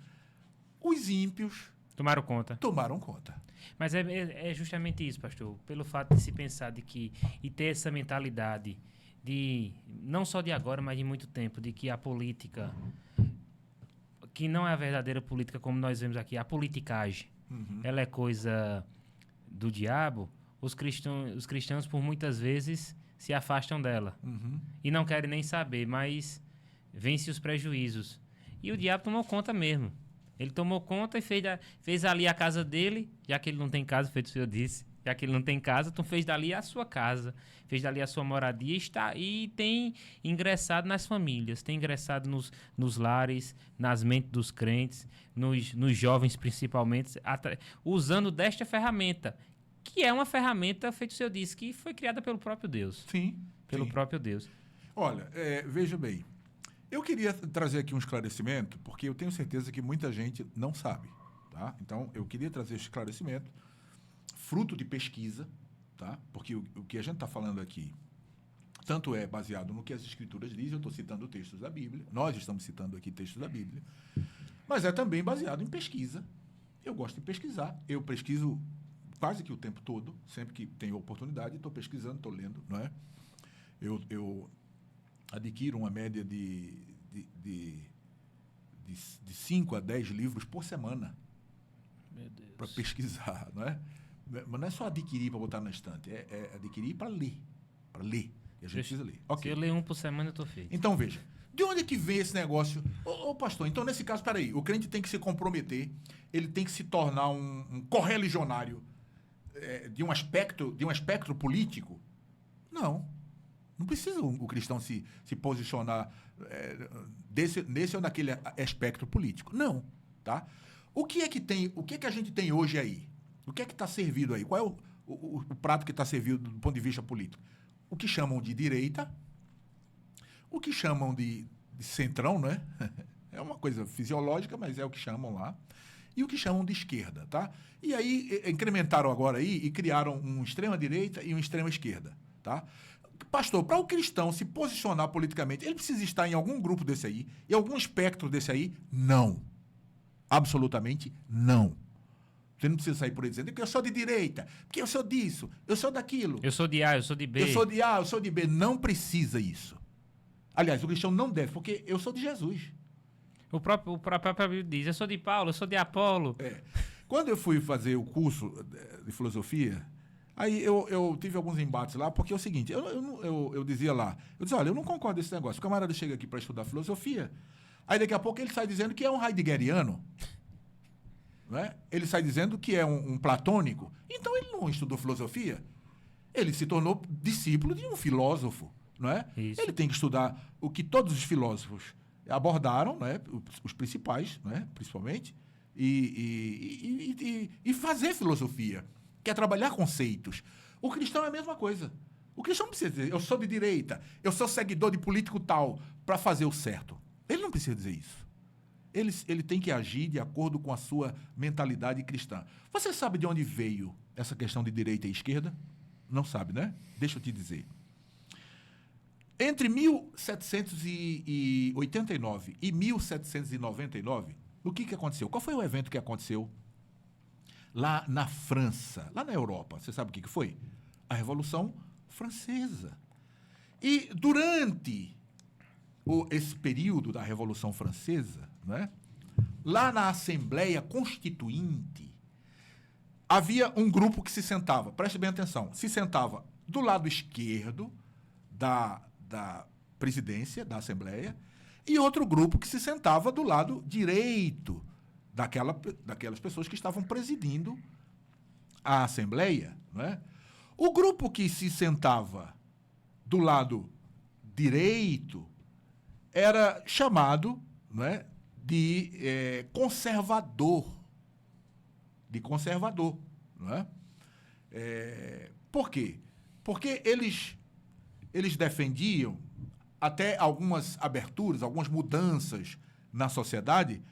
os ímpios tomaram conta. Mas é justamente isso, pastor. Pelo fato de se pensar de que, e ter essa mentalidade de, não só de agora, mas de muito tempo, de que a política, que não é a verdadeira política como nós vemos aqui, a politicagem, ela é coisa do diabo, os cristãos por muitas vezes se afastam dela. E não querem nem saber, mas vence os prejuízos. E o diabo tomou conta mesmo. Ele tomou conta e fez ali a casa dele, já que ele não tem casa, feito o senhor disse, já que ele não tem casa, então fez dali a sua casa, fez dali a sua moradia e tem ingressado nas famílias, tem ingressado nos lares, nas mentes dos crentes, nos jovens principalmente, usando desta ferramenta, que é uma ferramenta, feito o senhor disse, que foi criada pelo próprio Deus. Sim. Pelo próprio Deus. Olha, veja bem, eu queria trazer aqui um esclarecimento, porque eu tenho certeza que muita gente não sabe, tá? Então, eu queria trazer esse esclarecimento, fruto de pesquisa, tá? Porque o que a gente está falando aqui, tanto é baseado no que as Escrituras dizem, eu estou citando textos da Bíblia, nós estamos citando aqui textos da Bíblia, mas é também baseado em pesquisa. Eu gosto de pesquisar, eu pesquiso quase que o tempo todo, sempre que tenho oportunidade, estou pesquisando, estou lendo, não é? Eu adquiro uma média de 5 a 10 livros por semana para pesquisar, não é? Mas não é só adquirir para botar na estante, é adquirir para ler. E a gente precisa ler. Okay. Se eu ler um por semana, eu estou feito. Então, veja, de onde é que vem esse negócio? Ô, pastor, então nesse caso, peraí, o crente tem que se comprometer, ele tem que se tornar um correligionário de um espectro político? Não. Não precisa o cristão se posicionar nesse ou naquele espectro político. Não. Tá? O que é que a gente tem hoje aí? O que é que está servido aí? Qual é o prato que está servido do ponto de vista político? O que chamam de direita, o que chamam de centrão, né? É uma coisa fisiológica, mas é o que chamam lá. E o que chamam de esquerda, tá? E aí incrementaram agora aí e criaram um extrema-direita e um extrema-esquerda, tá? Pastor, para o cristão se posicionar politicamente, ele precisa estar em algum grupo desse aí, em algum espectro desse aí? Não. Absolutamente não. Você não precisa sair por aí dizendo que eu sou de direita, porque eu sou disso, eu sou daquilo. Eu sou de A, eu sou de B. Eu sou de A, eu sou de B. Não precisa isso. Aliás, o cristão não deve, porque eu sou de Jesus. O próprio Bíblia diz, eu sou de Paulo, eu sou de Apolo. Quando eu fui fazer o curso de filosofia, aí eu tive alguns embates lá, porque é o seguinte, eu dizia lá, olha, eu não concordo com esse negócio. O camarada chega aqui para estudar filosofia, aí daqui a pouco ele sai dizendo que é um heideggeriano, né? Ele sai dizendo que é um platônico. Então ele não estudou filosofia, ele se tornou discípulo de um filósofo, não é? Isso. Ele tem que estudar o que todos os filósofos abordaram, né? Os principais, né? Principalmente, e fazer filosofia, que é trabalhar conceitos. O cristão é a mesma coisa. O cristão não precisa dizer, eu sou de direita, eu sou seguidor de político tal, para fazer o certo. Ele não precisa dizer isso. Ele tem que agir de acordo com a sua mentalidade cristã. Você sabe de onde veio essa questão de direita e esquerda? Não sabe, né? Deixa eu te dizer. Entre 1789 e 1799, o que aconteceu? Qual foi o evento que aconteceu lá na França, lá na Europa? Você sabe o que foi? A Revolução Francesa. E durante esse período da Revolução Francesa, né, lá na Assembleia Constituinte, havia um grupo que se sentava, preste bem atenção, se sentava do lado esquerdo da presidência da Assembleia e outro grupo que se sentava do lado direito daquelas pessoas que estavam presidindo a Assembleia. Né? O grupo que se sentava do lado direito era chamado, né, de conservador. De conservador. Não é? Por quê? Porque eles defendiam até algumas aberturas, algumas mudanças na sociedade,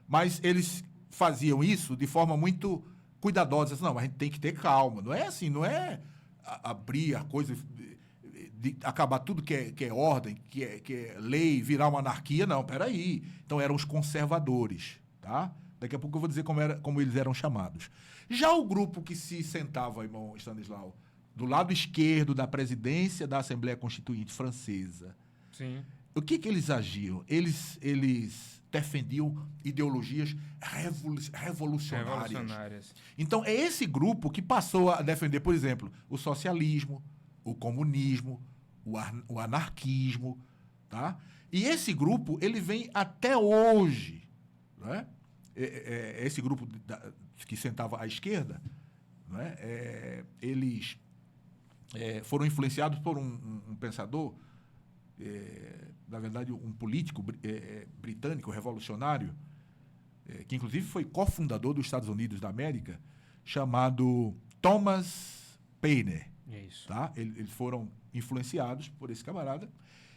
mas eles faziam isso de forma muito cuidadosa. Não, a gente tem que ter calma. Não é assim, não é abrir a coisa, de acabar tudo que é ordem, que é lei, virar uma anarquia. Não, peraí. Então eram os conservadores, tá? Daqui a pouco eu vou dizer como eles eram chamados. Já o grupo que se sentava, irmão Stanislau, do lado esquerdo da presidência da Assembleia Constituinte Francesa, Sim. o que eles agiam? Eles defendiam ideologias revolucionárias. Então, é esse grupo que passou a defender, por exemplo, o socialismo, o comunismo, o anarquismo, tá? E esse grupo, ele vem até hoje, né? Esse grupo que sentava à esquerda, né? Eles foram influenciados por um pensador, na verdade, um político britânico, revolucionário, que inclusive foi cofundador dos Estados Unidos da América, chamado Thomas Paine. Isso. Tá? Eles foram influenciados por esse camarada.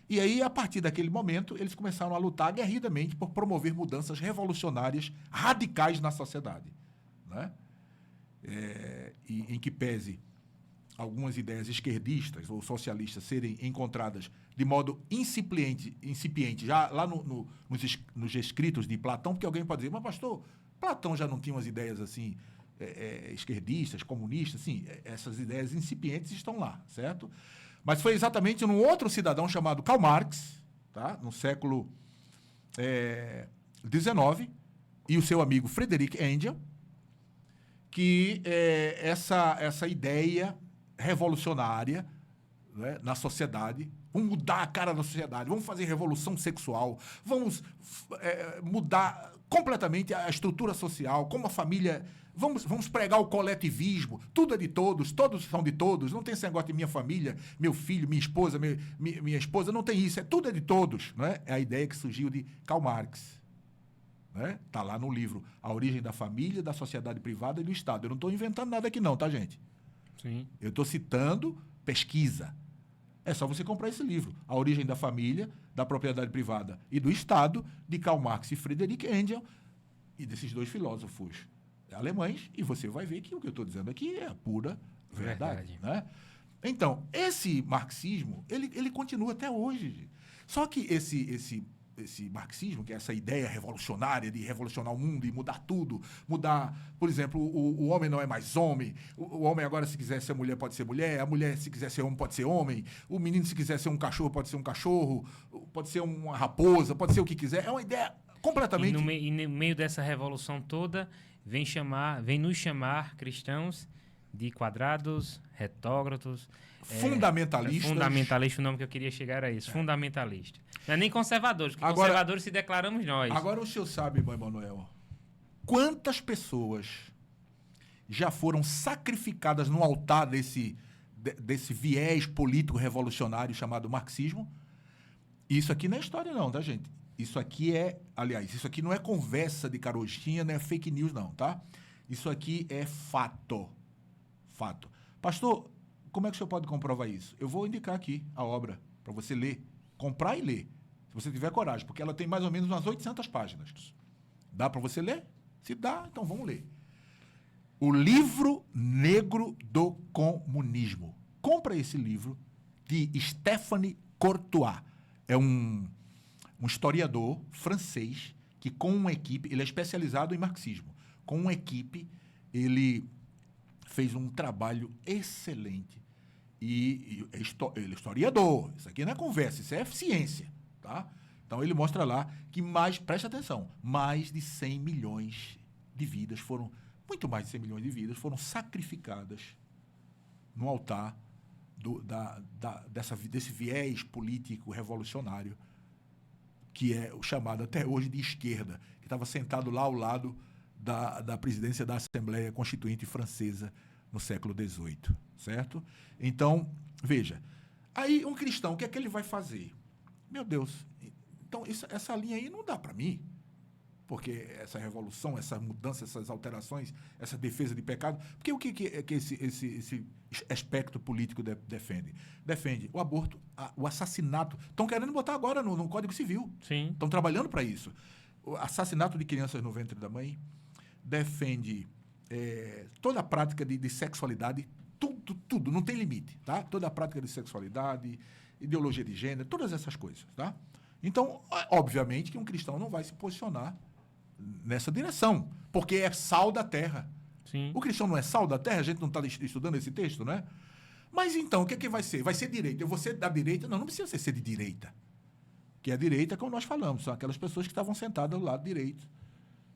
E aí, a partir daquele momento, eles começaram a lutar aguerridamente por promover mudanças revolucionárias radicais na sociedade. Né? Em que pese algumas ideias esquerdistas ou socialistas serem encontradas de modo incipiente já lá nos escritos de Platão, porque alguém pode dizer, mas pastor, Platão já não tinha umas ideias assim esquerdistas, comunistas? Sim, essas ideias incipientes estão lá, certo? Mas foi exatamente num outro cidadão chamado Karl Marx, tá? No século XIX, e o seu amigo Friedrich Engels, que essa ideia revolucionária, né, na sociedade, vamos mudar a cara da sociedade, vamos fazer revolução sexual, vamos mudar completamente a estrutura social, como a família, vamos pregar o coletivismo, tudo é de todos são de todos, não tem esse negócio de minha família, meu filho, minha esposa, minha esposa, não tem isso, tudo é de todos, né? É a ideia que surgiu de Karl Marx. Está lá no livro A Origem da Família, da Sociedade Privada e do Estado. Eu não estou inventando nada aqui não, tá, gente? Sim. Eu estou citando pesquisa. É só você comprar esse livro, A Origem da Família, da Propriedade Privada e do Estado, de Karl Marx e Friedrich Engels, e desses dois filósofos alemães, e você vai ver que o que eu estou dizendo aqui é a pura verdade. Né? Então, esse marxismo, ele continua até hoje. Só que esse marxismo, que é essa ideia revolucionária de revolucionar o mundo e mudar tudo, mudar, por exemplo, o homem não é mais homem, o homem agora, se quiser ser mulher, pode ser mulher, a mulher, se quiser ser homem, pode ser homem, o menino, se quiser ser um cachorro, pode ser um cachorro, pode ser uma raposa, pode ser o que quiser. É uma ideia completamente... E no meio dessa revolução toda, vem nos chamar cristãos de quadrados, retógrados... fundamentalistas. Fundamentalista, o nome que eu queria chegar era isso, fundamentalista. Não é nem conservadores, porque conservadores se declaramos nós. Agora o senhor sabe, irmão Emanuel, quantas pessoas já foram sacrificadas no altar desse viés político revolucionário chamado marxismo? Isso aqui não é história não, tá, gente? Isso aqui isso aqui não é conversa de carochinha, não é fake news não, tá? Isso aqui é fato. Fato. Pastor, como é que o senhor pode comprovar isso? Eu vou indicar aqui a obra para você ler, comprar e ler, se você tiver coragem, porque ela tem mais ou menos umas 800 páginas. Dá para você ler? Se dá, então vamos ler. O Livro Negro do Comunismo. Compra esse livro de Stéphane Courtois. É um historiador francês que, com uma equipe, ele é especializado em marxismo. Com uma equipe, ele fez um trabalho excelente. Ele é historiador. Isso aqui não é conversa, isso é ciência. Tá? Então, ele mostra lá que preste atenção, mais de 100 milhões de vidas muito mais de 100 milhões de vidas foram sacrificadas no altar desse viés político revolucionário que é o chamado até hoje de esquerda, que estava sentado lá ao lado da presidência da Assembleia Constituinte Francesa no século XVIII, certo? Então, veja, aí um cristão, o que é que ele vai fazer? Meu Deus, então essa linha aí não dá para mim. porque essa revolução, essa mudança, essas alterações, essa defesa de pecado, porque o que esse aspecto político defende? Defende o aborto, o assassinato. Estão querendo botar agora no Código Civil. Sim. Estão trabalhando para isso. O assassinato de crianças no ventre da mãe, defende toda a prática de sexualidade, tudo, não tem limite, tá? Toda a prática de sexualidade, ideologia de gênero, todas essas coisas, tá? Então, obviamente que um cristão não vai se posicionar nessa direção, porque é sal da terra. Sim. O cristão não é sal da terra? A gente não está estudando esse texto, né? Mas então, o que vai ser? Vai ser direita. Eu vou ser da direita? Não precisa ser de direita. Que a direita, como nós falamos, são aquelas pessoas que estavam sentadas do lado direito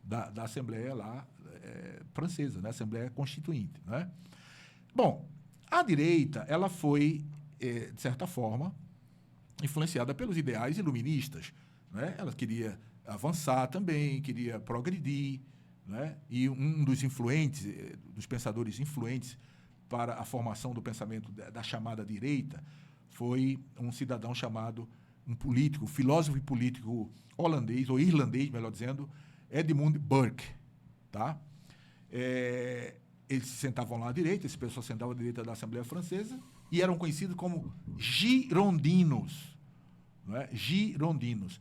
da Assembleia lá francesa, né? Assembleia Constituinte, né? Bom, a direita, ela foi, de certa forma, influenciada pelos ideais iluministas, né? Ela queria avançar também, queria progredir, né? E um dos influentes, dos pensadores influentes para a formação do pensamento da chamada direita foi um cidadão chamado, um político, filósofo e político holandês, ou irlandês, melhor dizendo, Edmund Burke, tá? Eles se sentavam lá à direita, esse pessoal sentava à direita da Assembleia Francesa, e eram conhecidos como girondinos, não é? Girondinos.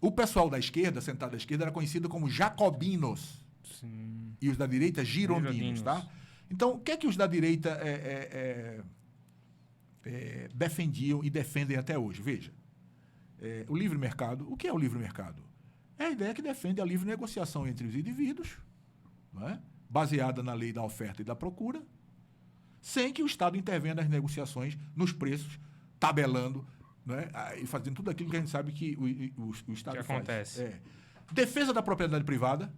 O pessoal da esquerda, sentado à esquerda, era conhecido como jacobinos. Sim. E os da direita, girondinos, tá? Então, o que é que os da direita defendiam e defendem até hoje? Veja, o livre mercado. O que é o livre mercado? É a ideia que defende a livre negociação entre os indivíduos, não é? Baseada na lei da oferta e da procura, sem que o Estado intervenha nas negociações, nos preços, tabelando, né, e fazendo tudo aquilo que a gente sabe que o Estado faz. Acontece. Defesa da propriedade privada,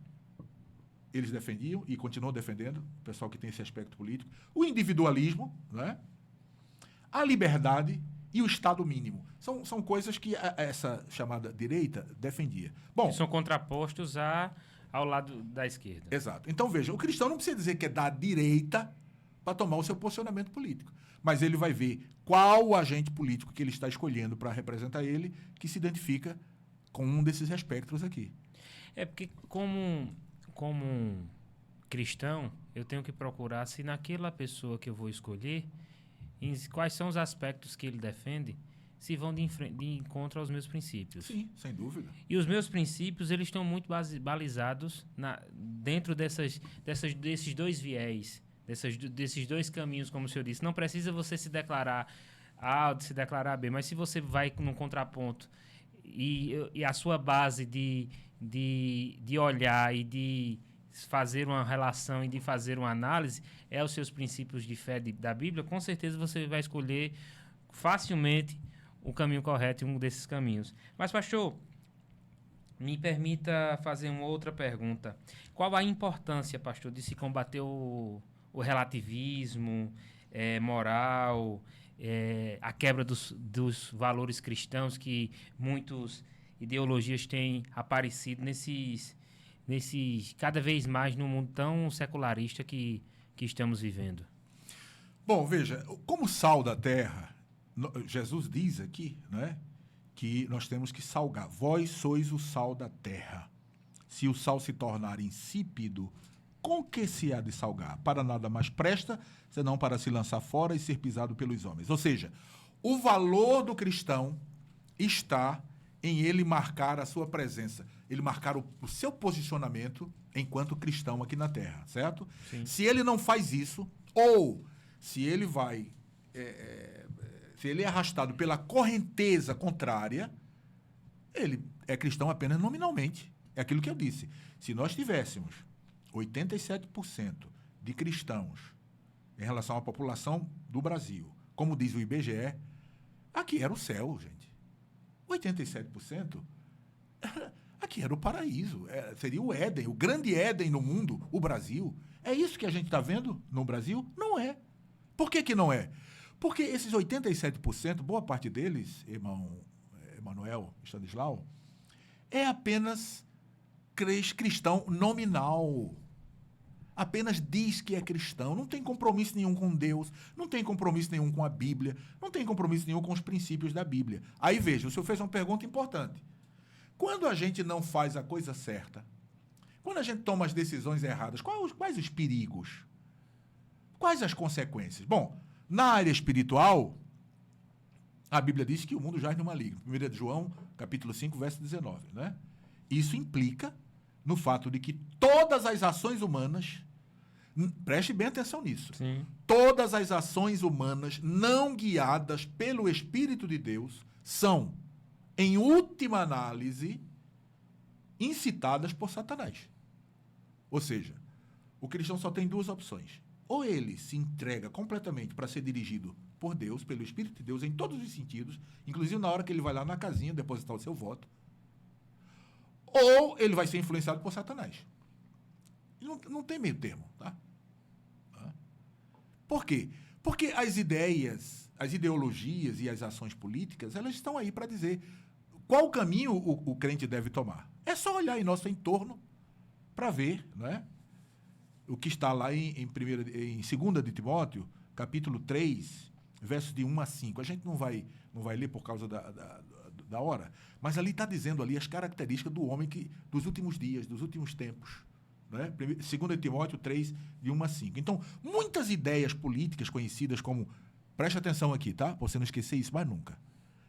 eles defendiam e continuam defendendo, o pessoal que tem esse aspecto político. O individualismo, né, a liberdade e o Estado mínimo. São coisas que essa chamada direita defendia. Bom, são contrapostos ao lado da esquerda. Exato. Então, veja, o cristão não precisa dizer que é da direita para tomar o seu posicionamento político. Mas ele vai ver qual o agente político que ele está escolhendo para representar ele que se identifica com um desses espectros aqui. É porque, como cristão, eu tenho que procurar se naquela pessoa que eu vou escolher, quais são os aspectos que ele defende, se vão de encontro aos meus princípios. Sim, sem dúvida. E os meus princípios, eles estão muito balizados dentro desses dois viés, desses dois caminhos, como o senhor disse. Não precisa você se declarar A ou se declarar B, mas se você vai num contraponto e a sua base de olhar e de fazer uma relação e de fazer uma análise é os seus princípios de fé da Bíblia, com certeza você vai escolher facilmente o caminho correto em um desses caminhos. Mas, pastor, me permita fazer uma outra pergunta. Qual a importância, pastor, de se combater o relativismo moral, a quebra dos valores cristãos que muitas ideologias têm aparecido nesses cada vez mais no mundo tão secularista que estamos vivendo? Bom, veja, como sal da terra, Jesus diz aqui, né, que nós temos que salgar. Vós sois o sal da terra. Se o sal se tornar insípido, com que se há de salgar? Para nada mais presta, senão para se lançar fora e ser pisado pelos homens. Ou seja, o valor do cristão está em ele marcar a sua presença, ele marcar o seu posicionamento enquanto cristão aqui na terra, certo? Sim. Se ele não faz isso, ou se ele vai... se ele é arrastado pela correnteza contrária, ele é cristão apenas nominalmente. É aquilo que eu disse. Se nós tivéssemos 87% de cristãos em relação à população do Brasil, como diz o IBGE, aqui era o céu, gente. 87%, aqui era o paraíso. Seria o Éden, o grande Éden no mundo, o Brasil. É isso que a gente está vendo no Brasil? Não é. Por que não é? Porque esses 87%, boa parte deles, irmão Emanuel Stanislau, é apenas cristão nominal. Apenas diz que é cristão. Não tem compromisso nenhum com Deus, não tem compromisso nenhum com a Bíblia, não tem compromisso nenhum com os princípios da Bíblia. Aí veja, o senhor fez uma pergunta importante. Quando a gente não faz a coisa certa, quando a gente toma as decisões erradas, quais os perigos? Quais as consequências? Bom, na área espiritual, a Bíblia diz que o mundo jaz no maligno. 1 João, capítulo 5, verso 19. Né? Isso implica no fato de que todas as ações humanas, preste bem atenção nisso, Sim. todas as ações humanas não guiadas pelo Espírito de Deus são, em última análise, incitadas por Satanás. Ou seja, o cristão só tem duas opções. Ou ele se entrega completamente para ser dirigido por Deus, pelo Espírito de Deus, em todos os sentidos, inclusive na hora que ele vai lá na casinha depositar o seu voto, ou ele vai ser influenciado por Satanás. Não tem meio termo, tá? Por quê? Porque as ideias, as ideologias e as ações políticas, elas estão aí para dizer qual caminho o crente deve tomar. É só olhar em nosso entorno para ver, não é? O que está lá em 2 de Timóteo, capítulo 3, versos de 1 a 5. A gente não vai ler por causa da hora, mas ali está dizendo ali as características do homem dos últimos dias, dos últimos tempos. Né? 2 Timóteo 3, de 1 a 5. Então, muitas ideias políticas conhecidas como, preste atenção aqui, tá? Pra você não esquecer isso mais nunca.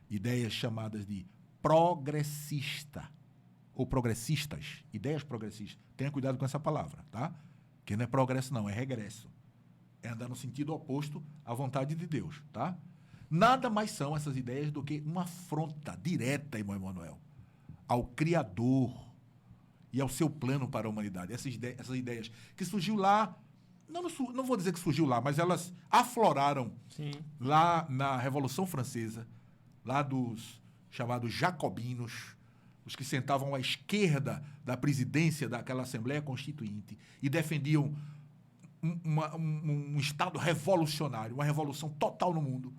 Ideias chamadas de progressista ou progressistas, ideias progressistas. Tenha cuidado com essa palavra, tá? Que não é progresso não, é regresso. É andar no sentido oposto à vontade de Deus, tá? Nada mais são essas ideias do que uma afronta direta, irmão Emanuel, ao Criador e ao seu plano para a humanidade. Essas ideias que surgiu lá, não vou dizer que surgiu lá, mas elas afloraram Sim. lá na Revolução Francesa, lá dos chamados jacobinos, os que sentavam à esquerda da presidência daquela Assembleia Constituinte e defendiam um Estado revolucionário, uma revolução total no mundo.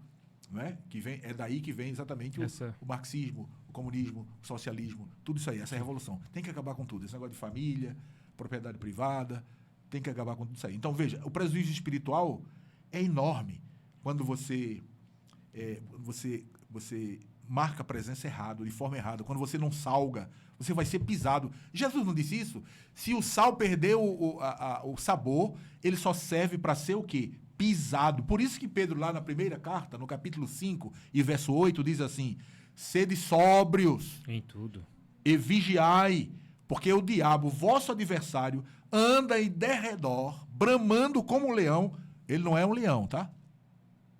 Né? É daí que vem exatamente o marxismo, o comunismo, o socialismo, tudo isso aí, essa revolução. Tem que acabar com tudo. Esse negócio de família, propriedade privada, tem que acabar com tudo isso aí. Então, veja, o prejuízo espiritual é enorme quando você marca a presença errado, de forma errada. Quando você não salga, você vai ser pisado. Jesus não disse isso? Se o sal perdeu o sabor, ele só serve para ser o quê? Pisado. Por isso que Pedro, lá na primeira carta, no capítulo 5 e verso 8, diz assim: sede sóbrios em tudo e vigiai, porque o diabo, vosso adversário, anda em derredor, bramando como um leão. Ele não é um leão, tá?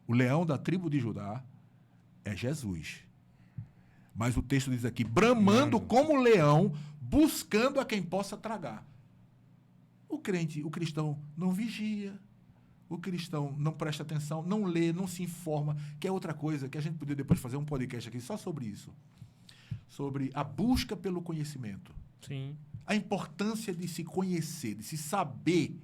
O leão da tribo de Judá é Jesus. Mas o texto diz aqui, bramando como um leão, buscando a quem possa tragar. O cristão não vigia, o cristão não presta atenção, não lê, não se informa, que é outra coisa, que a gente poderia depois fazer um podcast aqui só sobre isso. Sobre a busca pelo conhecimento. Sim. A importância de se conhecer, de se saber.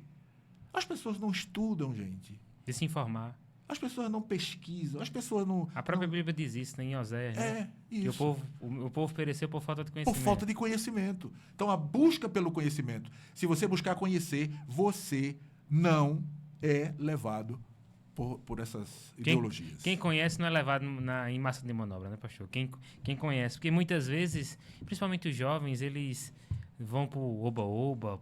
As pessoas não estudam, gente. De se informar. As pessoas não pesquisam, as pessoas não... A própria Bíblia diz isso, né, em Oséias. Né? Isso. Que o povo pereceu por falta de conhecimento. Por falta de conhecimento. Então, a busca pelo conhecimento. Se você buscar conhecer, você não é levado por essas ideologias. Quem conhece não é levado em massa de manobra, né, pastor? Quem conhece. Porque muitas vezes, principalmente os jovens, eles vão pro oba-oba,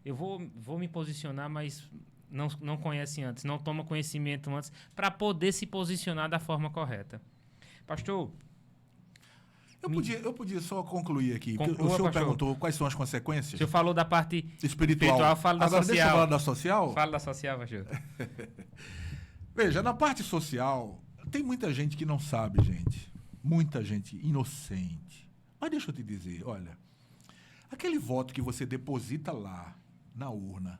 eu vou me posicionar, mas não conhecem antes, não tomam conhecimento antes, para poder se posicionar da forma correta. Pastor... Eu podia só concluir aqui. Conclua, o senhor pastor. Perguntou quais são as consequências. O senhor falou da parte espiritual. Fala da Agora, social. deixa eu falar da social. Fala da social, pastor. Veja, na parte social, tem muita gente que não sabe, gente. Muita gente inocente. Mas deixa eu te dizer, olha, aquele voto que você deposita lá, na urna,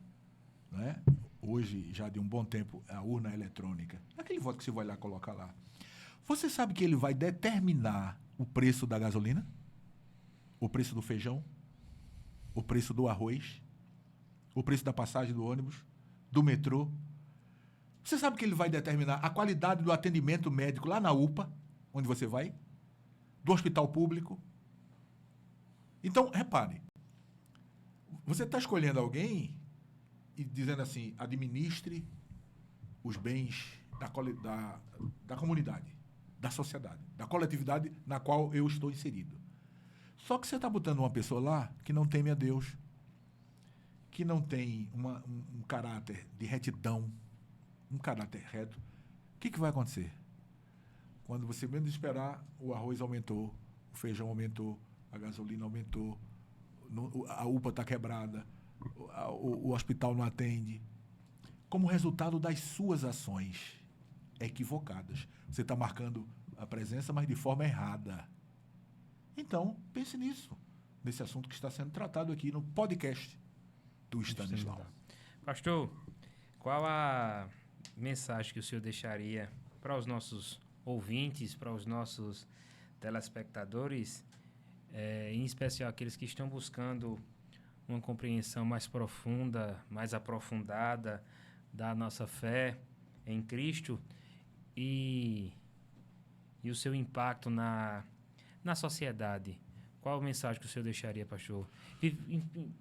né? Hoje, já de um bom tempo, a urna eletrônica, aquele voto que você vai lá colocar lá, você sabe que ele vai determinar o preço da gasolina, o preço do feijão, o preço do arroz, o preço da passagem do ônibus, do metrô. Você sabe que ele vai determinar a qualidade do atendimento médico lá na UPA, onde você vai, do hospital público. Então, repare, você está escolhendo alguém e dizendo assim, administre os bens da comunidade, da sociedade, da coletividade na qual eu estou inserido. Só que você está botando uma pessoa lá que não teme a Deus, que não tem um caráter de retidão, um caráter reto. O que vai acontecer? Quando você menos esperar, o arroz aumentou, o feijão aumentou, a gasolina aumentou, a UPA está quebrada, o hospital não atende. Como resultado das suas ações equivocadas. Você está marcando a presença, mas de forma errada. Então, pense nisso, nesse assunto que está sendo tratado aqui no podcast do Stanislau. Pastor, qual a mensagem que o senhor deixaria para os nossos ouvintes, para os nossos telespectadores, em especial aqueles que estão buscando uma compreensão mais profunda, mais aprofundada da nossa fé em Cristo e o seu impacto na sociedade? Qual a mensagem que o senhor deixaria, pastor?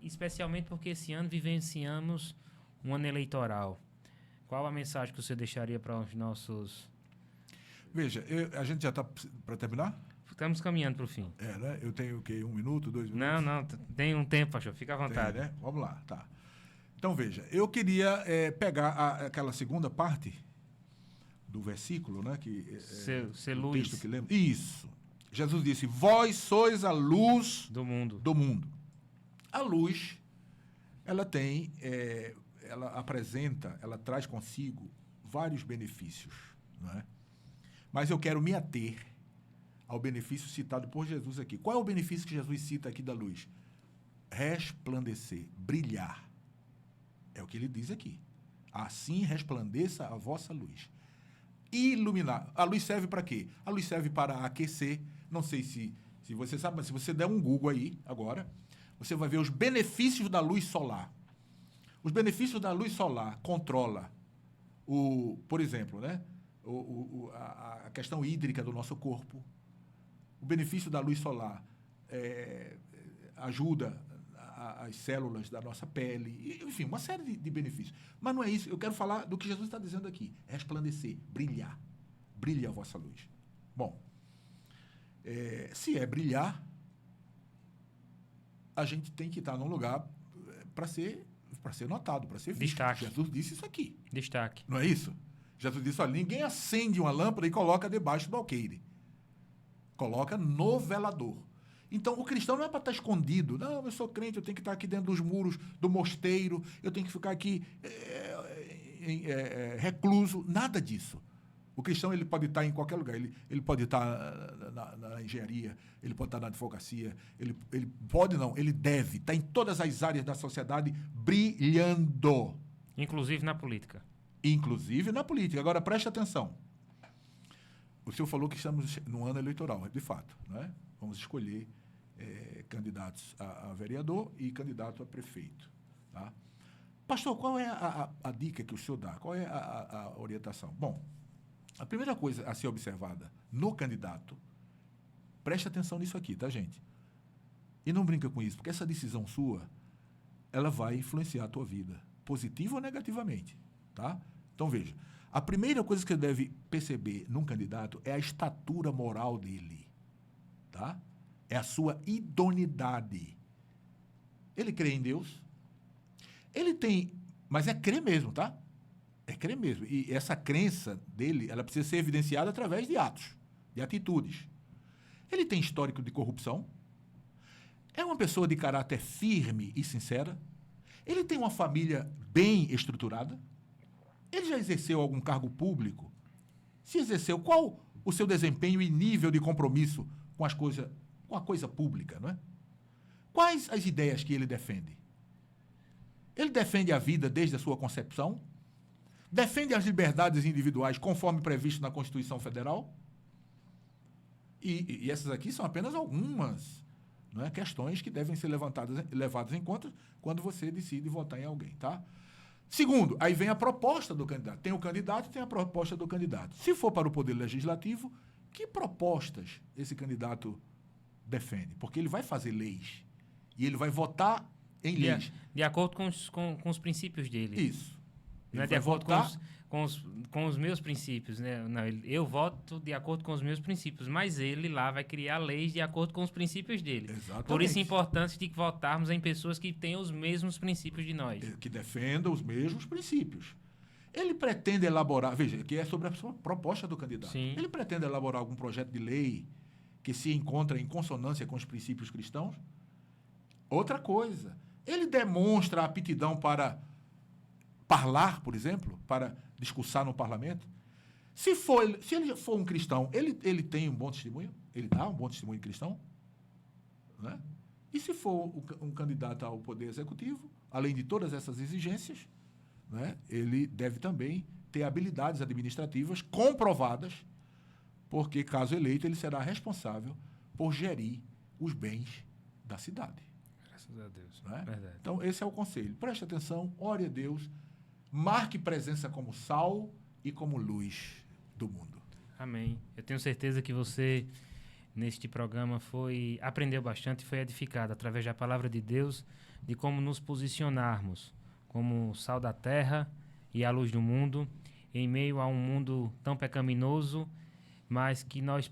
Especialmente porque esse ano vivenciamos um ano eleitoral. Qual a mensagem que o senhor deixaria para os nossos... Veja, a gente já está para terminar? Estamos caminhando para o fim. Né? Eu tenho o quê? 1 minuto, 2 minutos? Não, tem um tempo, pastor. Fica à vontade. Tem, né? Vamos lá, tá. Então, veja, eu queria pegar aquela segunda parte do versículo, né? Ser luz. Texto que lemos. Isso. Jesus disse, vós sois a luz do mundo. A luz, ela tem, ela apresenta, ela traz consigo vários benefícios, não é? Mas eu quero me ater ao benefício citado por Jesus aqui. Qual é o benefício que Jesus cita aqui da luz? Resplandecer, brilhar. É o que ele diz aqui. Assim resplandeça a vossa luz. Iluminar. A luz serve para quê? A luz serve para aquecer. Não sei se você sabe, mas se você der um Google aí agora, você vai ver os benefícios da luz solar. Os benefícios da luz solar controla por exemplo, né? A questão hídrica do nosso corpo. O benefício da luz solar ajuda as células da nossa pele, enfim, uma série de benefícios. Mas não é isso. Eu quero falar do que Jesus está dizendo aqui. Resplandecer, brilhar. Brilha a vossa luz. Bom, se é brilhar, a gente tem que estar num lugar para ser notado, para ser visto. Destaque. Jesus disse isso aqui. Destaque. Não é isso? Jesus disse, olha, ninguém acende uma lâmpada e coloca debaixo do alqueire. Coloca no velador. Então, o cristão não é para estar escondido. Não, eu sou crente, eu tenho que estar aqui dentro dos muros do mosteiro, eu tenho que ficar aqui recluso. Nada disso. O cristão ele pode estar em qualquer lugar. Ele pode estar na engenharia, ele pode estar na advocacia, ele pode não, ele deve estar em todas as áreas da sociedade brilhando. Inclusive na política. Inclusive na política. Agora, preste atenção. O senhor falou que estamos num ano eleitoral, de fato, né? Vamos escolher candidatos a vereador e candidato a prefeito. Tá? Pastor, qual é a dica que o senhor dá? Qual é a orientação? Bom, a primeira coisa a ser observada no candidato, preste atenção nisso aqui, tá, gente? E não brinca com isso, porque essa decisão sua, ela vai influenciar a tua vida, positiva ou negativamente, tá? Então, veja, a primeira coisa que você deve perceber num candidato é a estatura moral dele. Tá? É a sua idoneidade. Ele crê em Deus. Ele tem... Mas é crer mesmo, tá? É crer mesmo. E essa crença dele, ela precisa ser evidenciada através de atos, de atitudes. Ele tem histórico de corrupção. É uma pessoa de caráter firme e sincera. Ele tem uma família bem estruturada. Ele já exerceu algum cargo público? Se exerceu, qual o seu desempenho e nível de compromisso com a coisa pública, não é? Quais as ideias que ele defende? Ele defende a vida desde a sua concepção? Defende as liberdades individuais conforme previsto na Constituição Federal? E essas aqui são apenas algumas, não é, questões que devem ser levadas em conta quando você decide votar em alguém, tá? Segundo, aí vem a proposta do candidato. Tem o candidato e tem a proposta do candidato. Se for para o Poder Legislativo, que propostas esse candidato defende? Porque ele vai fazer leis. E ele vai votar em leis. De acordo com os princípios dele. Isso. Não é de acordo com com os meus princípios, né? Não, eu voto de acordo com os meus princípios, mas ele lá vai criar leis de acordo com os princípios dele. Exatamente. Por isso a importância de votarmos em pessoas que têm os mesmos princípios de nós. Que defendam os mesmos princípios. Ele pretende elaborar, veja, que é sobre a sua proposta do candidato. Sim. Ele pretende elaborar algum projeto de lei que se encontra em consonância com os princípios cristãos? Outra coisa, ele demonstra aptidão para falar, por exemplo, para discursar no parlamento? Se ele for um cristão, ele tem um bom testemunho? Ele dá um bom testemunho cristão? Né? E se for um candidato ao poder executivo, além de todas essas exigências, né, ele deve também ter habilidades administrativas comprovadas, porque, caso eleito, ele será responsável por gerir os bens da cidade. Graças a Deus. Né? Verdade. Então, esse é o conselho. Preste atenção, ore a Deus, marque presença como sal e como luz do mundo. Amém. Eu tenho certeza que você, neste programa, aprendeu bastante e foi edificado através da palavra de Deus, de como nos posicionarmos como sal da terra e a luz do mundo, em meio a um mundo tão pecaminoso, mas que nós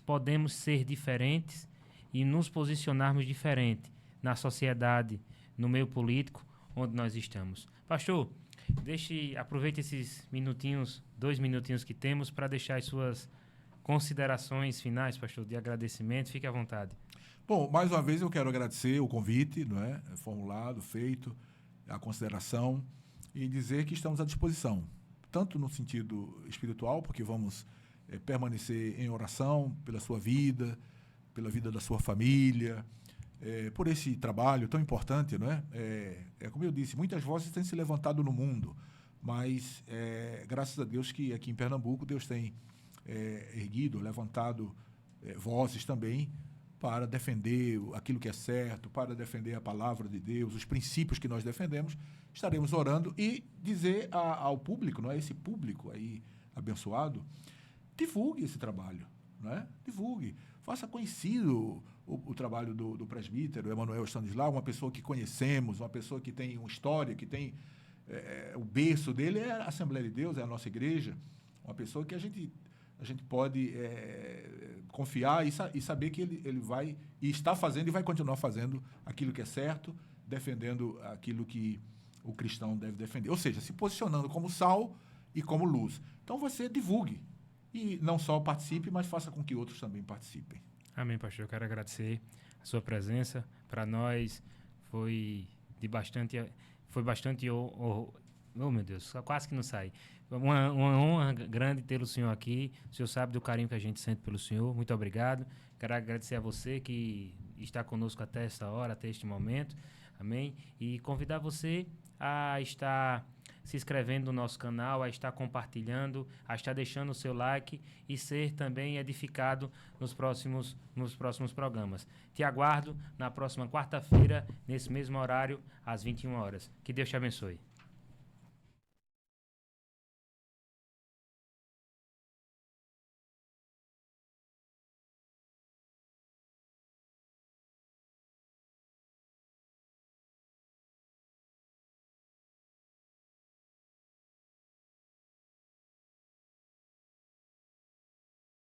podemos ser diferentes e nos posicionarmos diferente na sociedade, no meio político, onde nós estamos. Pastor, aproveite esses 2 minutinhos que temos para deixar as suas considerações finais, pastor, de agradecimento. Fique à vontade. Bom, mais uma vez eu quero agradecer o convite, não é, formulado, feito, a consideração, e dizer que estamos à disposição, tanto no sentido espiritual, porque vamos permanecer em oração pela sua vida, pela vida da sua família, por esse trabalho tão importante, não é? Como eu disse, muitas vozes têm se levantado no mundo, mas graças a Deus que aqui em Pernambuco Deus tem levantado vozes também para defender aquilo que é certo, para defender a palavra de Deus, os princípios que nós defendemos. Estaremos orando e dizer ao público, não é, esse público aí abençoado, divulgue esse trabalho, não é? Divulgue, faça conhecido o trabalho do presbítero Emanuel Stanislau, uma pessoa que conhecemos, uma pessoa que tem uma história, que tem o berço dele é a Assembleia de Deus, é a nossa igreja, uma pessoa que a gente pode confiar e saber que ele vai e está fazendo e vai continuar fazendo aquilo que é certo, defendendo aquilo que o cristão deve defender. Ou seja, se posicionando como sal e como luz. Então você divulgue e não só participe, mas faça com que outros também participem. Amém, pastor. Eu quero agradecer a sua presença. Para nós foi bastante oh, meu Deus, quase que não sai. Uma honra grande ter o senhor aqui. O senhor sabe do carinho que a gente sente pelo senhor. Muito obrigado. Quero agradecer a você que está conosco até esta hora, até este momento. Amém? E convidar você a estar se inscrevendo no nosso canal, a estar compartilhando, a estar deixando o seu like e ser também edificado nos próximos programas. Te aguardo na próxima quarta-feira, nesse mesmo horário, às 21 horas. Que Deus te abençoe.